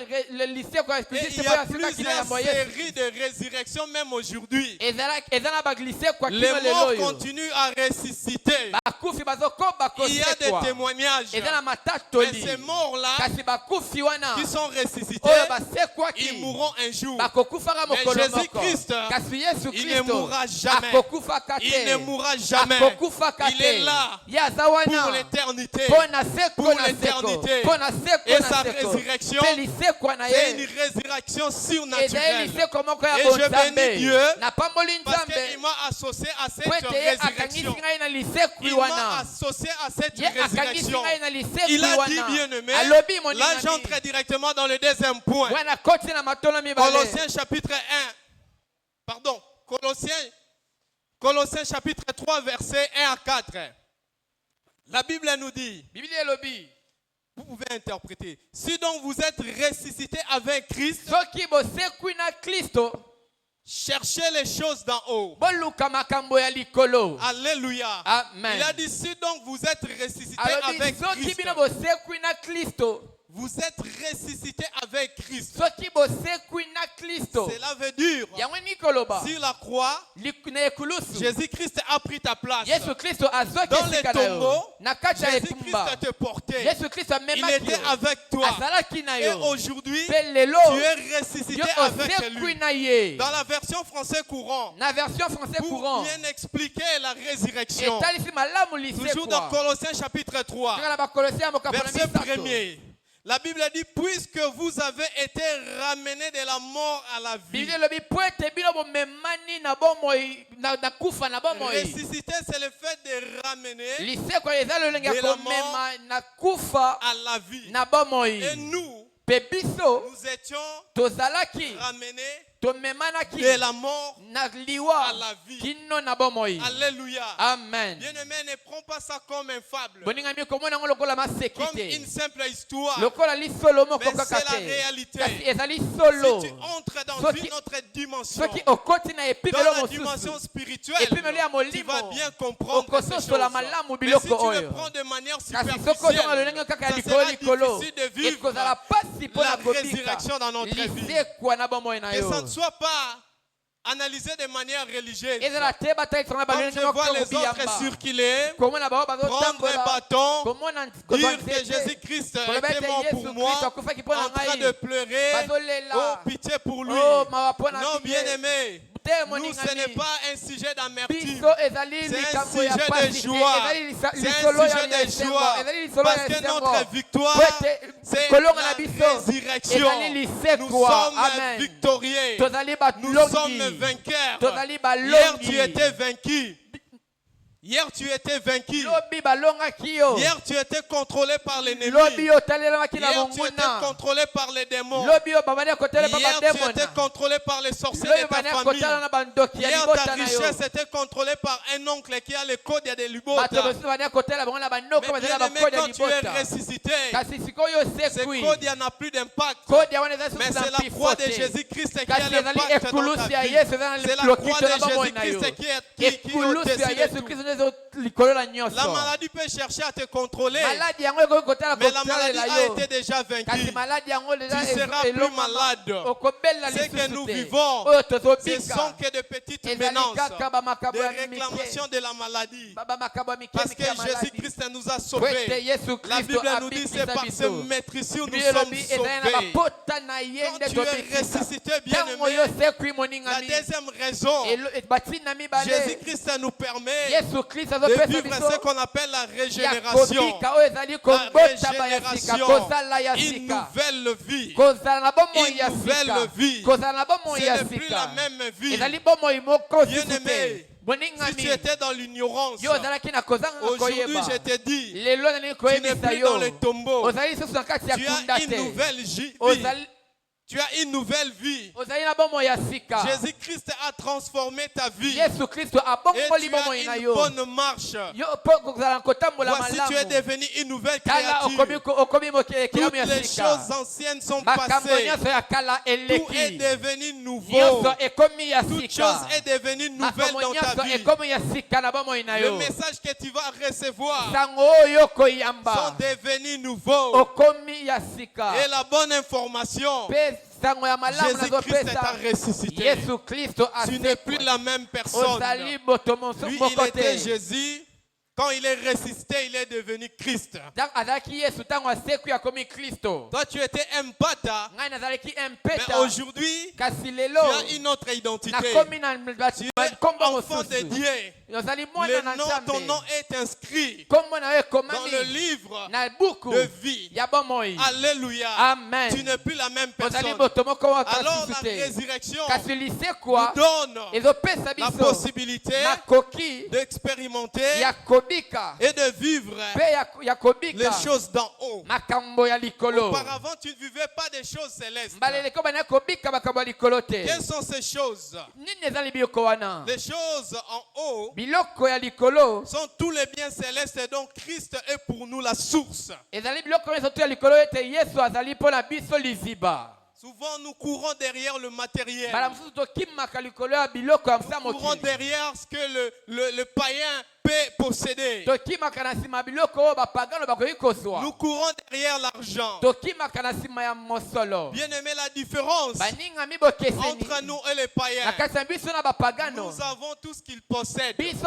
lisekwa ya Et il Kristo y po a ya sekaki na plusieurs yambo Yesu. séries de résurrections même aujourd'hui. Eza na baglisekwa Les kino morts lelo yo. continuent à ressusciter. Bakufi bazokoba Il y a des kosekwa. témoignages. Eza na Mais matatoli. ces morts-là Kasi bakufi wana. qui sont ressuscités, Oyo basekwaki. ils mourront un jour. Bakokufaka Mais mokolo moko. Jésus-Christ, Kasi Yesu il ne Kristo. mourra jamais. Akokufaka te. Il ne mourra jamais. Akokufaka Il est te. là Ye aza wana. pour l'éternité. Pona seko Pour na seko. l'éternité. Pona seko Et na sa seko. résurrection, Pe lisekwa na c'est une ye. résurrection Eza surnaturelle. lisekwa moko ya Et je bénis bonzambe. Dieu Na pamboli parce nzambe. qu'il m'a associé à cette Po ete ye akangisi résurrection. ngai na lisekwi Il m'a wana. associé à cette Ye akangisi résurrection. ngai na lisekwi Il a dit wana. bien-aimé. Alobi mon Là, ingami. j'entre directement dans le deuxième point. Wana koti na matolo mibale. Colossiens chapitre 1. Pardon. Colossiens chapitre 3, versets 1 à 4. La Bible nous dit, Biblia elobi. vous pouvez interpréter, si donc vous êtes ressuscité avec Christ, Soki bosekwi na Kristo, cherchez les choses d'en haut. boluka makambo ya likolo. Alléluia. Amen. Il a dit, si donc vous êtes ressuscité Alobi avec soki Christ, bino bosekwi na Kristo, vous êtes ressuscité avec Christ. soki bosekwi na Kristo. Cela veut dire, Yango ni koloba. sur la croix, Na ekulusu. Jésus-Christ a pris ta place. Yesu Kristo azoki Dans les esika na yo. tombeaux, Na kati ya etumba. Jésus-Christ te portait. Yesu Kristo Il amemaki était yo. avec toi. Azalaki na Et yo. aujourd'hui, Pe lelo. tu es ressuscité Yo avec osekwi lui. na ye. Dans la version français courant, Na version français pour courant. bien expliquer la résurrection, Etalisi malamu toujours dans lisekwa. Colossiens chapitre 3, Toka na Bakolosia mokapona verset misato. 1er. La Bible dit, puisque vous avez été ramenés de la mort à la vie. Biblia elobi po ete bino bomemani na bomoi na kufa na bomoi. Ressusciter, c'est le fait de ramener Lisekwa eza lolenge ya De la komema na kufa à la vie. na bomoi. Et nous, Pe biso nous étions tozalaki ramenés tomemanaki de la mort na liwa à la vie. kino na bomoi. Alléluia. Amen. Bien-aimé, ne prends pas ça comme un fable, Boningami komona ngo lokola comme masekite. une simple histoire. Lokola lisolo moko Mais kaka c'est la te. réalité. Kasi ezali solo. Si tu entres dans Soki- une autre dimension, Soki okoti na dans epimelo la dimension mosusu. spirituelle, Epimelo ya tu molimo. vas bien comprendre ces Okososola choses. malamu Mais si tu biloko le oyo. prends de manière Kasi soko ozonga lolenge superficielle, kaka ya ça likolo sera likolo. difficile de vivre Ekozala pasi mpo la na kobika. résurrection dans notre vie. Lisekwa na bomoi na Que yo. ça ne soit pas analysé de manière religieuse. ezala te batalisaka na Comme balolenge je vois moko les autres kobiyamba. circuler, komona bango prendre un bazotambola. bâton, komona dire que Jésus-Christ était mort pour moi, akufaki mpo na en train de ngai. pleurer, Bazolela. oh pitié pour lui. Oh, mawa mpo na Non, biye. bien-aimé, Te nous, ce n'est moningami. pas un sujet d'amertume. biso ezali C'est un likambo ya sujet de pasi te. joie. Ezali C'est lisolo un ya sujet de esengo. joie. Ezali lisolo Parce ya que esengo. notre victoire, Po ete c'est kolonga na la biso résurrection. ezali Nous lisekwa. sommes Amen. victorieux. tozali Nous sommes balongi. vainqueurs. tozali Hier, tu balongi. étais vaincu. Hier, tu étais vaincu. lobi balongaki yo. Hier, tu étais contrôlé par l'ennemi. lobi otalelaki na Hier, tu étais monguna. contrôlé par les démons. lobi yo babandi akotela pa Hier, tu bademona. étais contrôlé par les sorciers lobi de ta babandi famille. akotala na bandoki ya Hier, ta libota na yo. richesse était contrôlée par un oncle qui a le code de bato Lubota. mosusu babandi akotela bango na bandoko Mais bazali na bien-aimé, bakode ya quand tu es libota. ressuscité, kasi sikoyo ce osekwi. code n'a plus d'impact. kode ya wana eza Mais susu c'est na la mpifo croix de te. Jésus-Christ qui kasi a ezali l'impact dans ekulusi ta ya vie. yesu eza na C'est la lokito croix na de bomoi na yo. Jésus-Christ qui est ekulusi ya au-dessus de yesu tout. kristo nde La maladie peut chercher à te contrôler, mais la maladie a été déjà vaincue. Tu ne seras plus malade. Ce que nous vivons, ce sont que de petites menaces, des réclamations de la maladie. Parce que Jésus-Christ nous a sauvés. La Bible nous dit c'est par ce maîtrise où nous sommes sauvés. Quand tu es ressuscité, bien-aimé, la deuxième raison, Jésus-Christ nous permet de vivre ce qu'on appelle la régénération. Une nouvelle vie. Une nouvelle vie. Ce n'est plus la même vie. Bien-aimé, si tu étais dans l'ignorance, aujourd'hui je te dis, tu n'es plus dans le tombeau. Tu as une nouvelle vie. Tu as une nouvelle vie. Jésus-Christ a transformé ta vie. Et tu as une bonne marche. Voici, tu es devenu une nouvelle créature. Toutes les choses anciennes sont passées. Tout est devenu nouveau. Toute chose est devenue nouvelle dans ta vie. Le message que tu vas recevoir sont devenus nouveaux. Et la bonne information, Jésus-Christ t'a ressuscité. Tu n'es plus la même personne. Lui, il était Jésus. Quand il est ressuscité, il est devenu Christ. Toi, tu étais un pata, mais aujourd'hui, tu as une autre identité. Tu es enfant de Dieu. Ton nom est inscrit dans le livre de vie. Alléluia. Amen. Tu n'es plus la même personne. Alors la résurrection nous donne la possibilité d'expérimenter et de vivre les choses d'en haut. Auparavant, tu ne vivais pas des choses célestes. Quelles sont ces choses? Les choses en haut sont tous les biens célestes et donc Christ est pour nous la source. Souvent, nous courons derrière le matériel. Nous courons derrière ce que le païen peut posséder. Nous courons derrière l'argent. Bien aimé, la différence entre nous et les païens, nous avons tout ce qu'ils possèdent. Mais ce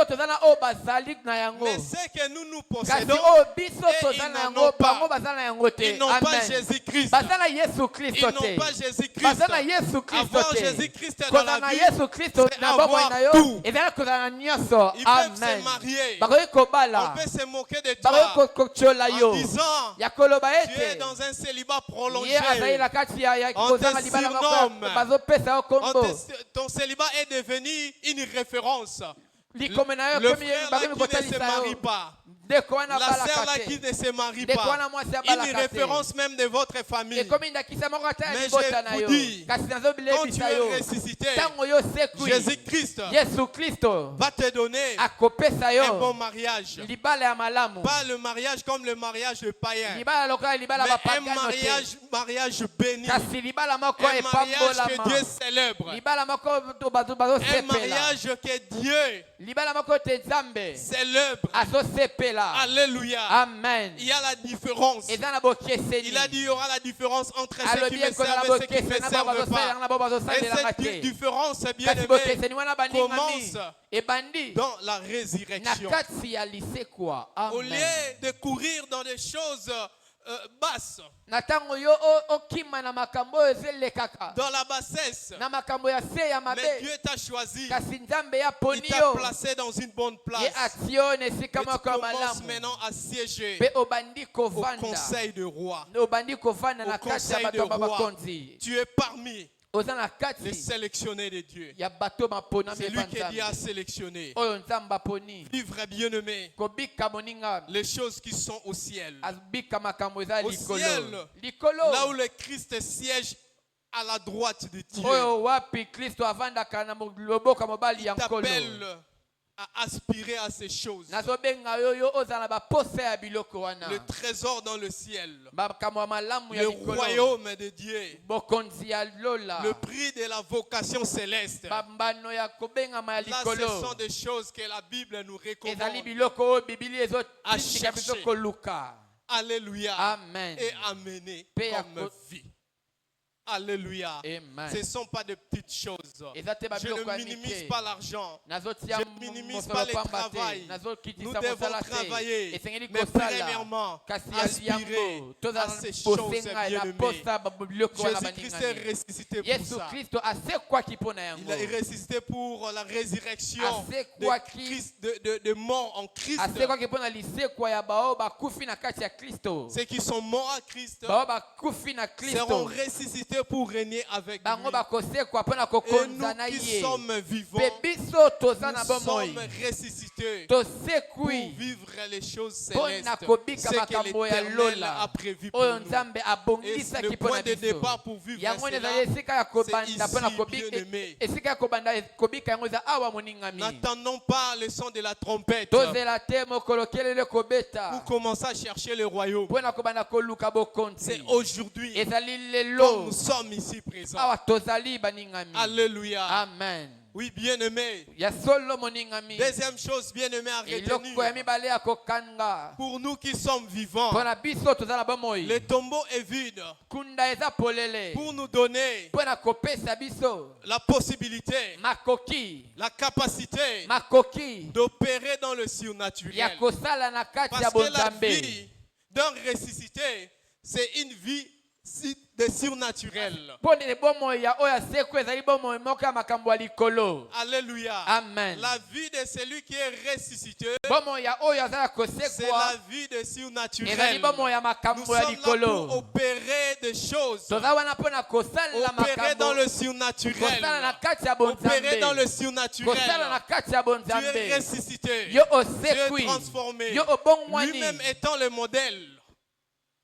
que nous possédons, ils n'en ont pas. Ils n'ont pas Jésus-Christ. Ils n'ont pas Jésus-Christ. Avoir Jésus-Christ dans la vie, c'est avoir tout. Ils peuvent se marier. On peut se moquer de toi en disant tu es dans un célibat prolongé. On te surnomme. Ton célibat est devenu une référence. Le frère là qui ne se marie pas, la sœur là qui ne se marie pas, une référence même de votre famille. Mais je vous dis, quand tu es ressuscité, Jésus-Christ va te donner un bon mariage. Pas le mariage comme le mariage païen, mais un mariage béni, un mariage que Dieu célèbre, un mariage que Dieu célèbre. Alléluia. Amen. Il y a la différence. Il a dit il y aura la différence entre ceux qui me servent et ceux qui ne me servent pas. Et cette différence, bien aimé, commence dans la résurrection. Au lieu de courir dans des choses basse, dans la bassesse, mais Dieu t'a choisi, il t'a placé dans une bonne place et tu commences maintenant à siéger au conseil de roi. Au conseil de roi, tu es parmi les sélectionnés de Dieu. C'est lui qui Dieu a sélectionné. Vivre bien-aimé les choses qui sont au ciel. Au ciel, là où le Christ siège à la droite de Dieu. Il t'appelle à aspirer à ces choses. nazobenga yo yo ozala na baposa ya biloko wana Le trésor dans le ciel. makambo ya malamu ya Le likolo royaume de Dieu. bokonzi ya lola Le prix de la vocation céleste. bambano ya kobengama ya Là, ce sont likolo des choses que la Bible nous ezali recommande. biloko oyo bibili ezotika biso chercher. koluka Alléluia. Amen. Et amener Paix à comme vie. Alléluia. Amen. Ce ne sont pas de petites choses. Eza te Je babiloko ne ya minimise mike pas l'argent. nazotia Je minimise mosolo pas le pamba travail. te Nous nazokitisa devons mosala te travailler. esengeli Mais kosala premièrement, kasi aspirer yango à tozala ces choses bosenga na bien-aimées. posa biloko wana Jésus-Christ est baningani ressuscité pour yesu ça. kristo asekwaki mpo na Il yango est ressuscité pour la résurrection Assez de, quoi Christ, de morts en Christ. asekwaki mpo na lisekwa ya bao bakufi na kati ya kristo Ceux qui sont morts à Christ bao bakufi na seront kristo ressuscités pour régner avec bango lui. bakosekwa mpo na Et kokonza na nous qui ye sommes vivants, mpe biso toza na nous bomoi sommes ressuscités tosekwi pour vivre les choses mpo célestes, na kobika ce que makambo ya l'Éternel lola a prévu pour oyo nous. nzambe Et abongisaki le mpo na point de biso départ pour vivre yango wana cela, ezali esika ya kobanda c'est mpo na ici, bien-aimé. esika ya kobanda kobika yango eza awa moningami N'attendons pas le son de la trompette tozela te mokolo kelele pour kobeta commencer à chercher le royaume. mpo na kobanda koluka bokonzi C'est aujourd'hui, ezali comme lelo nous sommes ici présents. awa tozali baningami Alléluia. amen Oui, bien-aimé. ya solo moningami Deuxième chose, bien-aimé, à eloko ya retenir. mibale ya kokanga Pour nous qui sommes vivants, mpo na biso toza na bomoi le tombeau est vide kunda eza polele pour nous donner mpo na kopesa biso la possibilité, makoki la capacité makoki d'opérer dans le ya surnaturel. kosala na kati ya Parce que la bonzambe vie d'un ressuscité, c'est une vie de surnaturel. mpo na bomoi ya oyo asekwa ezali bomoi moko ya makambo ya likolo Alléluia. amen La vie de celui qui est ressuscité, bomoi ya oyo aza na c'est la kosekwa vie de ezali surnaturel. bomoi ya Nous makambo sommes ya là pour likolo opérer des choses. toza wana mpo na kosalela Opérer dans makambo le surnaturel. kosala na kati ya Opérer dans bonzambe le surnaturel. kosala na kati ya Tu es bonzambe ressuscité. yo Tu es osekwi transformé. yo obongwani Lui-même étant le modèle.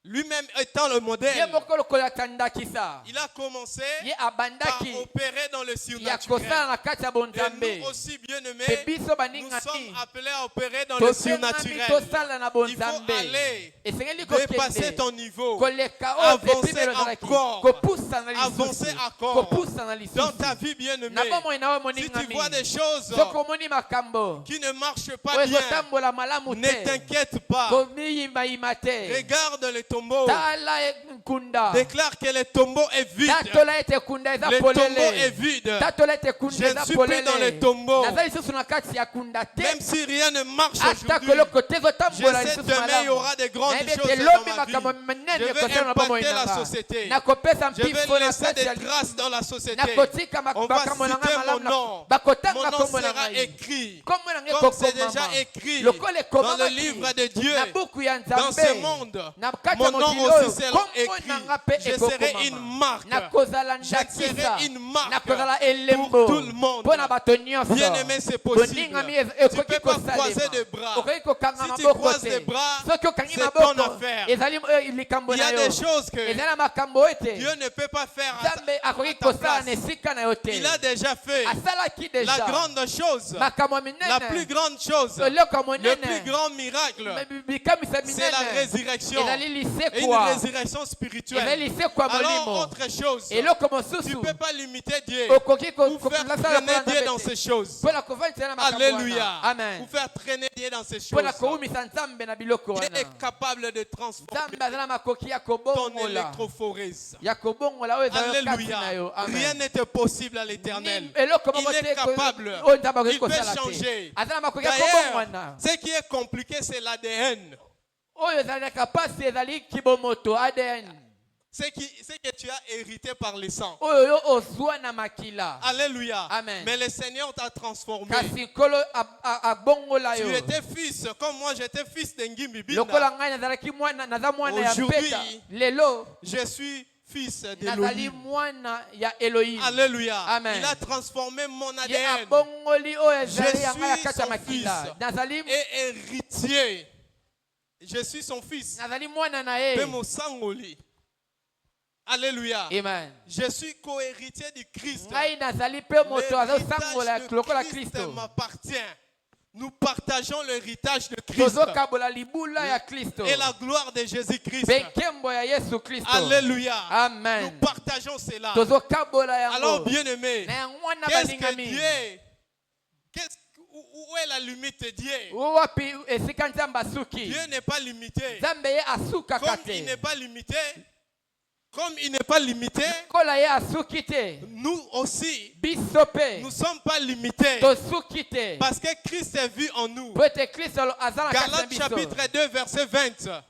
Lui-même étant le ye modèle. moko lokola atandakisa Il a commencé ye par abandaki opérer dans le ya surnaturel. kosala na kati ya Et bonzambe nous aussi, bien-aimés, mpe biso nous sommes baningami appelés à opérer dans le tosengami surnaturel. tosala na Il faut bonzambe aller esengeli dépasser kokende ton niveau. koleka oyo Avancer epimelo ezalaki encore. kopusa na Avancer lisusu encore. kopusa na Dans lisusu ta vie, bien-aimée, na bomoi na oyo si tu moningami vois des choses soki omoni makambo qui ne marchent pas oyo bien, ezotambola malamu ne te t'inquiète pas. komiyimayima te Regarde le tombeau. tala nkunda Déclare que le tombeau est vide. tatola ete kunda eza Le tombeau est polele vide. tatola ete kunda Je eza ne suis plus dans le tombeau. polele naza lisusu na kati ya kunda te Même si rien ne marche ata aujourd'hui, koloko te je ezotambola sais lisusu demain il y malamu aura des grandes nayebi choses ete dans lobi ma makambo vie. minene Je vais ekosala na bomoi impacter la nanga société. nakopesa Je vais mpifo na laisser kati des ya traces dans la société. nakotika On va makambo na ngai citer mon malamu nom. bakotanga Mon nom kombo na sera ngai écrit. kombo na ngai Comme c'est déjà kokomama écrit lokola dans ekomamaki le livre de Dieu. na buku ya Dans nzambe ce monde, na kati mon ya nom mokili aussi oyo sera kombo écrit. na nga mpe Je serai une ekokomama marque. nakozala Je serai ndakisa une marque nakozala pour elembo tout le monde. mpo na bato nyonso Bien-aimé, c'est possible. boningami Tu ekoki peux pas croiser kosalema des bras. okoki kokanga Si tu maboko croises te des bras, soki okangi c'est ton maboko affaire. ezali likambo Il y na a yo des choses que ezali na makambo ete Dieu ne peut pas faire nzambe à akoki ta kosala na place. esika na yo te Il a déjà fait asalaki la deja grande chose, makambo la plus minene grande chose, eloko le monene plus grand miracle. bikamisa C'est la minene résurrection. ezali Et une lisekwa résurrection ezali spirituelle. lisekwa Alors, molimo autre chose, eloko tu mosusu ne peux pas limiter Dieu okoki pour faire traîner Dieu dans ces choses. mpo na kovandisa na makambo Alléluia. wana amen Pour faire traîner Dieu dans ces mpo na choses. kowumisa nzambe na biloko Dieu wana est capable de transformer nzambe aza na makoki ya ton kobongola électrophorèse. ya kobongola oyo ezali kati Alléluia. na yo Rien amen n'est impossible à l'éternel. eloko moko Il est te capable. oyo nzambe akoki Il peut kosala te changer. aza na makoki ya D'ailleurs, kobongwana ce qui est compliqué, c'est l'ADN. oyo ezalaka pasi ezali kibomoto adn Ce que tu as hérité par le sang. oyo yo ozwa na makila Alléluia. Amen. Mais le Seigneur t'a transformé. kasi nkolo abongola Tu yo étais fils, comme moi j'étais fils d'Engimbi lokola Binda. ngai nazalaki mwana naza mwana ya Aujourd'hui, mpeta lelo Je suis fils nazali d'Elohim. mwana ya elohim Alléluia. Amen. Il a transformé mon ye ADN abongoli oyo ezali Je ya ngai ya suis kati ya son makila fils. nazali et héritier. Je suis son fils. nazali mwana na Pe ye mon sangoli. Alléluia. amen Je suis co-héritier du Christ. ngai nazali mpe moto azosangola L'héritage de lokola Christ kristo m'appartient. Nous partageons l'héritage de Christ tozokabola libula ya Kristo et la gloire de Jésus-Christ. bekembo ya Yesu Kristo. Alléluia. Amen. Nous partageons cela. Tozokabola yango. Alors, bien-aimé, na yango wana qu'est-ce que balingami Dieu, où est la limite de Dieu? wapi esika nzambe asuki Dieu n'est pas limité. nzambe ye asukaka Comme te il n'est pas limité, comme il n'est pas limité, kola ye asuki te nous aussi, biso mpe nous ne sommes pas limités. tosuki te Parce que Christ est vu en nous. po ete kristo aza na kati na Galates biso. chapitre 2, verset 20.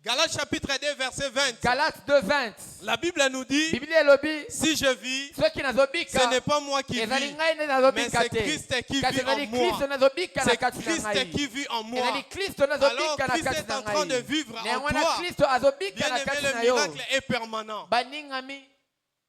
Galates chapitre 2, verset 20. Galates 2:20 La Bible nous dit, biblia elobi si je vis, soki nazobika ce n'est pas moi qui ezali vis, ngai nde mais nazobika c'est te Christ qui kasi vit en ezali kristo moi. nazobika na C'est kati na Christ ngai qui vit en moi. ezali kristo Alors nazobika na Christ kati est na en train de ngai vivre na en yango wana toi. kristo azobika na Bien-aimé, kati le na yo miracle est permanent. baningami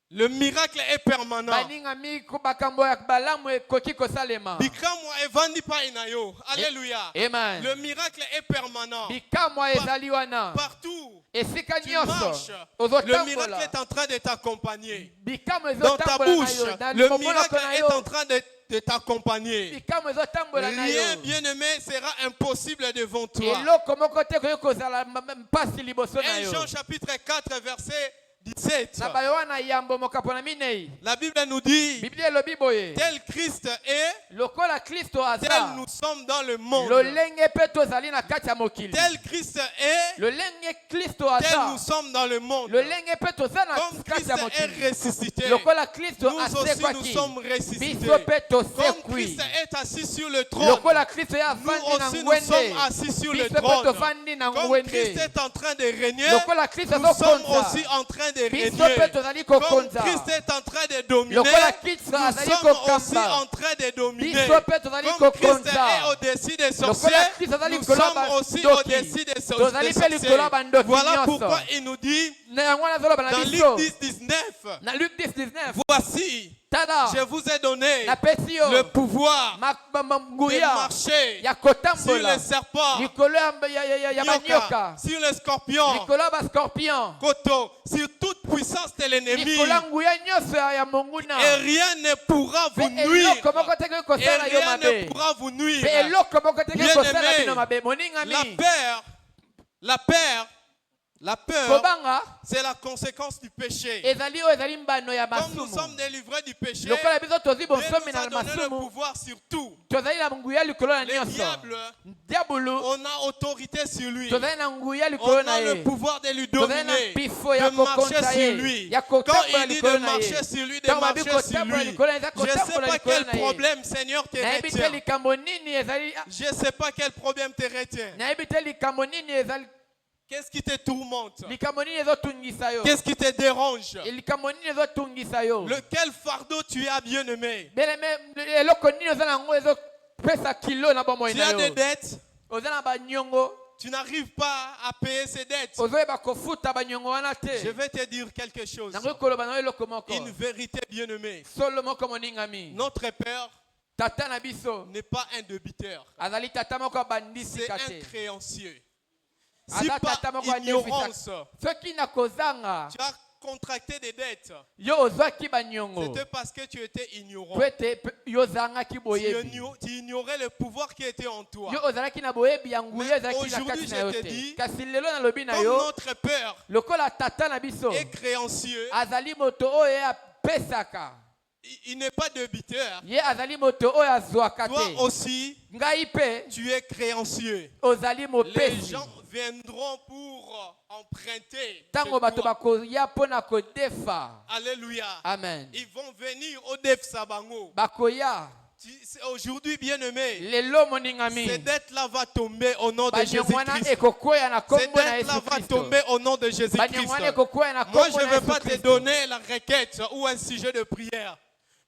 Le miracle est permanent. baningami makambo ya balamu ekoki kosalema Bikamwa evandi pa inayo. Alléluia. amen Le miracle est permanent. bikamwa ezali wana Partout esika tu nyonso marches, le miracle ozotambola est en train de t'accompagner. bikamwa Dans ta ezotambola na bouche, yo na le libomonoko miracle na est yo en train de t'accompagner. bikamwa ezotambola na Rien, yo bien-aimé, sera impossible devant toi. eloko moko te koki kozala mpasi liboso na 1 yo Jean chapitre 4, verset 17. na bayoana yambo mokapo na minei La Bible nous dit, biblia elobi boye tel Christ est, lokola kristo tel aza nous sommes dans le monde. lolenge mpe tozali na kati ya mokili Tel Christ est, lolenge kristo tel nous aza sommes dans le monde. lolenge mpe toza na Comme kati Christ ya est mokili ressuscité, lokola kristo nous aussi nous asekwaki sommes ressuscités. biso mpe Comme tosekwi Christ est assis sur le trône, lokola kristo ye nous afandi na aussi nous ngwende sommes assis sur le biso mpe trône. tovandi na Comme ngwende Christ est en train de régner, lokola kristo nous sommes azokonza aussi en train de biso mpe régner. tozali Comme kokonza Christ est en train de dominer, lokola kristo nous azali sommes aussi kokamba en train de dominer. biso mpe tozali Comme Christ kokonza est au-dessus des sorciers, lokola kristo azali nous likolo ya sommes aussi bandoki au-dessus des tozali mpe sorciers. likolo ya bandoki Voilà nyonso pourquoi il nous dit na yango wana azoloba na dans Luc biso 10, 19, na Luc 10:19 voici, tada je vous ai donné napesi yo le pouvoir de nguya marcher ya sur kotambola les serpents, likolo ya banyoka sur les scorpions, likolo ya bascorpion koto, sur toute puissance de l'ennemi. likolo ya nguya nyonso ya monguna Et rien ne pourra vous mpe nuire. eloko moko te koki Et kosala yo rien ne mabe pourra vous nuire. mpe eloko moko te koki kosala Bien-aimé, bino mabe La moningami peur, la peur, kobanga c'est la conséquence du péché. ezali oyo ezali mbano ya Comme nous masumu sommes délivrés du péché, lokola biso tozwi Dieu bonsomi nous na a donné le masumu pouvoir sur tout. tozali na nguya likolo na Le nyonso diable, diabulu on a autorité sur lui. tozali na nguya On likolo na a le ye pouvoir de lui tozali na dominer, pifo ya de marcher kokonza sur ye lui. ya Quand kotambola il dit likolo de na ye marcher sur lui, de ntango babi marcher sur kotambola lui, likolo na ye eza je ne sais kotambola pas likolo quel na ye problème, Seigneur, te nayebi te retient. likambo nini ezali Je ne sais pas quel problème te retient. nayebi te likambo nini ezali Qu'est-ce qui te tourmente? likambo nini ezotungisa yo Qu'est-ce qui te dérange? likambo nini ezotungisa yo Lequel fardeau tu as, bien-aimé? beleme eloko nini oza nango ezopesa kilo na bomoi Tu na as des yo dettes, oza na banyongo tu n'arrives pas à payer ces dettes. ozoyeba kofuta banyongo wana Je te vais te dire quelque chose. nango koloba na yo eloko moko Une vérité, bien-aimée. solo moko moningami Notre Père tata na biso n'est pas un débiteur. azali tata moko C'est abandisika un te créancier. Si aza tata par moko ignorance, soki na kozanga tu as contracté des dettes, yo ozwaki banyongo c'était parce que tu étais ignorant. po ete yo ozangaki boyebi Tu ignorais le pouvoir qui était en toi. yo ozalaki na boyebi ya nguya ezalaki na aujourd'hui, kati na yo je te te dis, kasi lelo nalobi na Comme yo notre Père lokola tata na biso est créancieux, azali moto oyo apesaka il n'est pas débiteur. ye azali moto oyo azwaka Toi te aussi, ngai mpe tu es créancieux. ozali Les mopesi gens viendront pour emprunter. ntango chez bato toi. bakoya mpo na kodefa Alléluia. amen Ils vont venir au Def Sabango. bakoya Aujourd'hui, bien-aimé, lelo moningami ces dettes-là vont tomber au nom de banyongo wana Jésus-Christ. ekokwea na Ces kombo na dettes-là yesu vont kristo tomber au nom de Jésus-Christ. banyongo wana ekokwea na Moi, kombo je na ne vais yesu pas te kristo donner la requête ou un sujet de prière.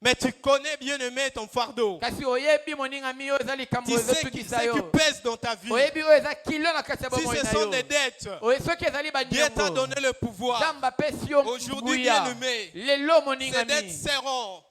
Mais tu connais, bien-aimé, ton fardeau. kasi oyebi moningami oyo eza likambo Tu sais ezotungisa ce qui yo pèse dans ta vie. oyebi oyo eza kilo na kati ya Si bomoi ce na sont yo des dettes, soki ezali Dieu t'a banyongo donné le pouvoir. nzambe apesi yo Aujourd'hui, nguya bien-aimé, lelo ces dettes moningami seront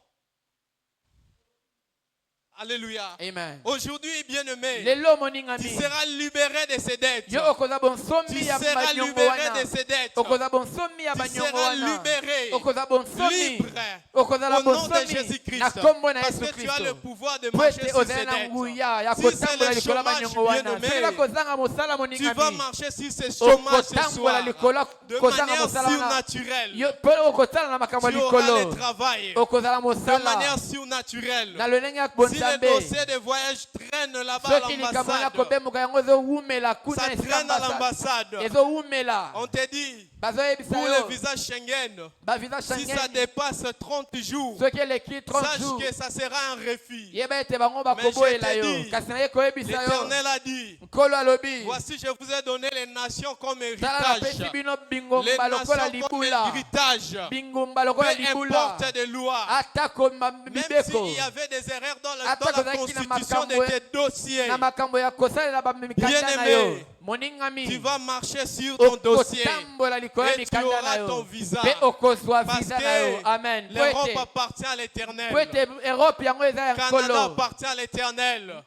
Alléluia. Amen. Aujourd'hui, bien-aimé, Lelo tu moningami. seras libéré de ces dettes. Yo okoza bonsomi Tu ya seras banyongo libéré wana. de ces dettes. Okoza bonsomi ya Tu banyongo seras wana. libéré, Okoza bonsomi. libre, Okoza la au nom de bonsomi. Jésus-Christ. Na kombo na Parce Yesu que tu as le Kristo. pouvoir de marcher Pwete sur ces ozala na dettes. nguya ya Si c'est kotambola le likolo ya chômage, banyongo wana. bien-aimé, Soki kozanga mosala tu vas moningami. marcher sur ces chômages ce Okotambola soir. likolo De kozanga manière mosala wana. surnaturelle. Yo po okotala na makambo Tu ya auras le likolo. travail. Okozala De mosala. manière surnaturelle. Na lolenge ya Si le bonzambe. dossier de voyage traîne là-bas à Soki likambo na l'ambassade, kobemuka yango ezowumela kuna ça esika traîne à ambassade. l'ambassade. Ezowumela. On te dit, Bazoyebisa pour yo. le visa Schengen, Bavisa si ça Schengen. dépasse 30 jours, Soki eleki 30 sache jours. que ça sera un refus. Yeba ete bango Mais je bakoboyela te yo. dis, Kasi na ye koyebisa yo. L'Éternel a dit, Nkolo alobi. voici je vous ai donné les nations comme Tala napesi héritage. bino Les bingomba lokola nations comme libula. héritage. Bingomba Peu lokola libula. importe des lois. Atako Même mibeko. s'il y avait des erreurs dans la Atako zaki na constitution de makambo tes dossiers, na makambo ya kosalela bamikanda na Bien-aimé, yo. Moningami. tu vas marcher sur ton dossier. Okotambola likolo ya Et tu mikanda na auras yo. ton visa. Pe okozwa Parce visa na yo. Amen. que l'Europe Poete. appartient à l'Éternel. Poete Europe yango eza ya Canada nkolo. appartient à l'Éternel.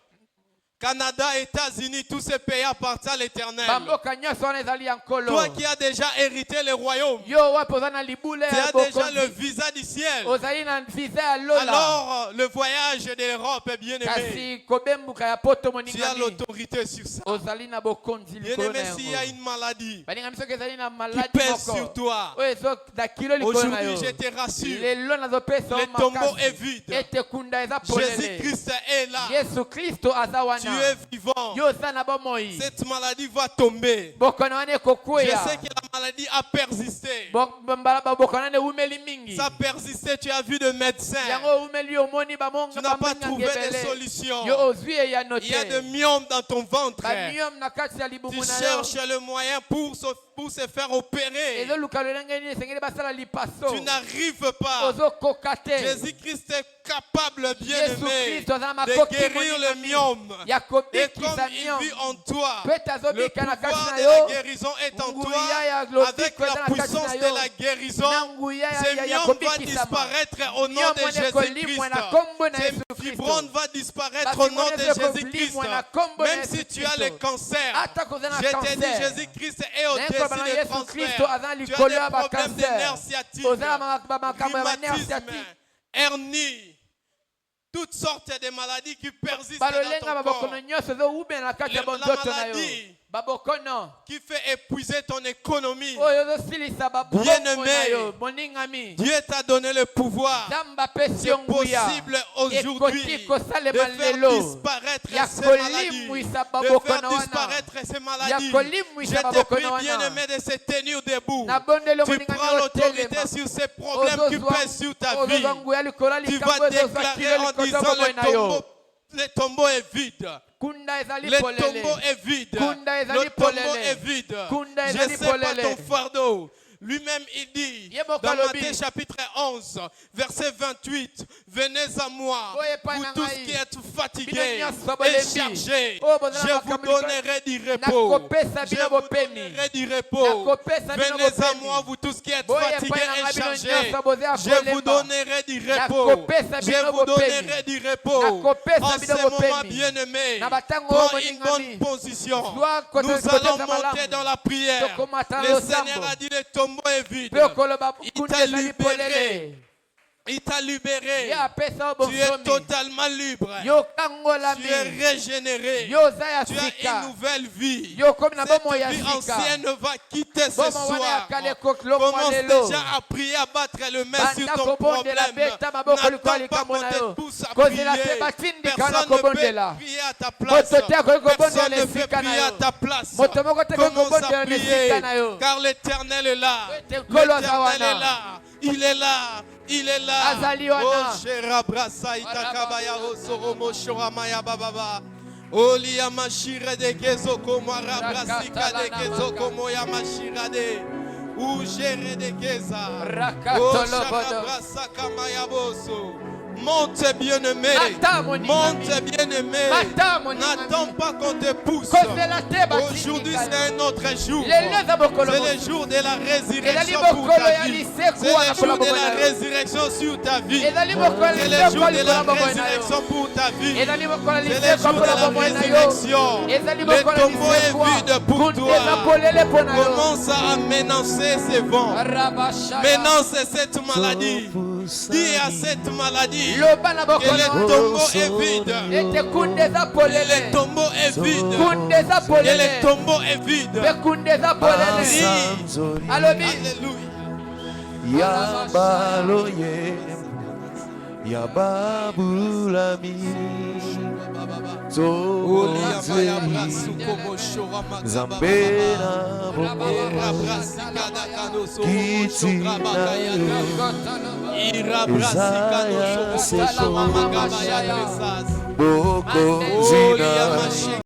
Canada, États-Unis, tous ces pays appartiennent à l'Éternel. Bamboka nyonso wana ezali ya nkolo. Toi qui as déjà hérité le royaume, Yo wapi oza na libula tu ya as déjà bokonzi. le visa du ciel. Ozali na visa ya lola. Alors, le voyage de l'Europe est bien aimé. Kasi kobembuka ya poto Tu as moningami. l'autorité sur ça. Ozali na bokonzi Bien likolo na aimé, s'il y a yango. une maladie Baninga miso ezali na qui maladi pèse sur moko. toi, Oyo ezo da kilo likolo na yo. aujourd'hui je te rassure, Lelo nazopesa le tombeau est vide. ete kunda eza polele. Jésus-Christ est là. Yesu Kristo aza Tu wana. es vivant. Yo oza na bomoi. Cette maladie va tomber. Bokono wana Je ekokweya. sais que la maladie a persisté. Bokono wana eumeli mingi. Ça a persisté, tu as vu de médecins. Yango eumeli omoni bamonga Tu n'as pas bamenga trouvé de ngebele. solution. Yo ozwi eya note. Il y a de myome dans ton ventre. Bamium na kati ya Tu libumu na yo. cherches le moyen pour se faire opérer. ezoluka lolenge nini esengeli basala lipaso. Tu n'arrives pas. ozokoka te. Jésus-Christ est capable, Yesu bien-aimé, Kristo aza na de makoki guérir le moningami myome. ya Et comme kobikisa il myome. vit en toi, Mpe le azobika na kati pouvoir na de la yo. guérison est en Nguya toi. ya Avec lobiko eza la na kati puissance na de yo. la guérison, Na nguya ce ya myome va kobikisama. disparaître au nom Myome de wana ekolimwa Jésus-Christ. na kombo na Ce Yesu Kristo. fibrone va disparaître Basi au nom de moneze Jésus-Christ. kolimwa na kombo na Même Yesu si tu as Kristo. le cancer, Ata koza na je te dis, cancer. Jésus-Christ est au-dessus Naye koloba na des Yesu Kristo transferts. aza Tu as likolo des ya problèmes de bacancer. nerfs sciatiques, Oza na makambo ya banerf rhumatisme, sciatique. hernie, toutes sortes de maladies qui persistent dans balolenga ton corps, babokono nyonso ezowumela na kati ya La bonzoto na yo. maladie. Babokono qui fait épuiser ton économie. oyo ezosilisa babongo Bien-aimé. na yo moningami. Dieu t'a donné le pouvoir. Nzambe apesi C'est yo nguya. possible aujourd'hui Ekoki de kosalema faire lelo disparaître ya ces maladies. kolimwisa De babokono faire wana. disparaître ces Ya maladies. kolimwisa Je te babokono prie, wana. bien-aimé, de se tenir debout. Nabondeli Tu moningami prends l'autorité otelema. sur ces problèmes qui pèsent sur ta vie. ozozwa nguya likolo ya Tu likambo vas ezozwa déclarer kilo en likoto disant bomoi na yo. le tombeau est vide. Kunda ezali Le polele. tombeau est vide. Kunda ezali Le tombeau polele. est vide. Kunda Je ezali sais pas polele. ton fardeau. Lui-même, il dit Yebo dans kalobi. Matthieu chapitre 11, verset 28, venez à moi, Oye pa vous na tous ngai. qui êtes Bino fatigués nyonso et bolembi. chargés, Oh, bozala je vous makambo donnerai du repos. Nakopesa Je bino vous bopemi. donnerai du repos. Nakopesa bino Venez à bopemi. moi, vous tous qui êtes Boye fatigués pa na et ngai bino chargés. nyonso bozala Je vous kolemba. donnerai du repos. Nakopesa Je bino vous bopemi. donnerai du repos. Nakopesa En bino ce moment, bopemi. bien-aimé, Na batango prends oyo une moningami. bonne position. Zwa kote- Nous kote allons za monter malamu. dans la prière. Tokomata Le losambo. Seigneur a dit le tombeau est vide. Pe okoloba Il kunda t'a ezali polele. libéré. Il t'a libéré. Ye apesa Tu es bonsomi. totalement libre. Yo Tu kangolami. es régénéré. Yo za ya Tu as sika. une nouvelle vie. Yo komi na Cette bomo ya vie sika. ancienne va quitter ce Bomo wana ya soir. kale koklongwa Commence lelo. déjà à prier, à battre le main sur Banda ton kobondela problème. beta maboko likolo N'attends pas likambo qu'on na te yo. pousse à Kozela prier. te batindika na Personne ne kobondela. peut prier à ta place. Moto te akoki kobondela Personne ne peut esika na prier à yo. ta place. Moto moko te akoki Commence à kobondela na prier, esika na yo. car l'Éternel est là. Ete nkolo aza L'Éternel wana. est là. Il est là. Il est là. Azali wana. Oh, Sherabrasa itakabaya osoromo shoramaya bababa. Oli yamashira de gezo komo arabrasika de gezo komo yamashira de. Ou gere de geza. Rakato Oh, lobodo. sharabrasa kamaya boso. Monte bien-aimé. Monte bien-aimé. N'attends pas qu'on te pousse. Aujourd'hui c'est un autre jour. C'est le jour de la résurrection pour ta vie. C'est le jour de la résurrection sur ta vie. C'est le jour de la résurrection pour ta vie. C'est le jour de la résurrection. Le tombeau est vide pour toi. Commence à menacer ces vents. Menace cette maladie. Dis à cette maladie que le tombeau est vide. Le tombeau est vide. Que le tombeau est vide. Alléluia. Yabaloye Yababulami Zambena Kitina Boko Zina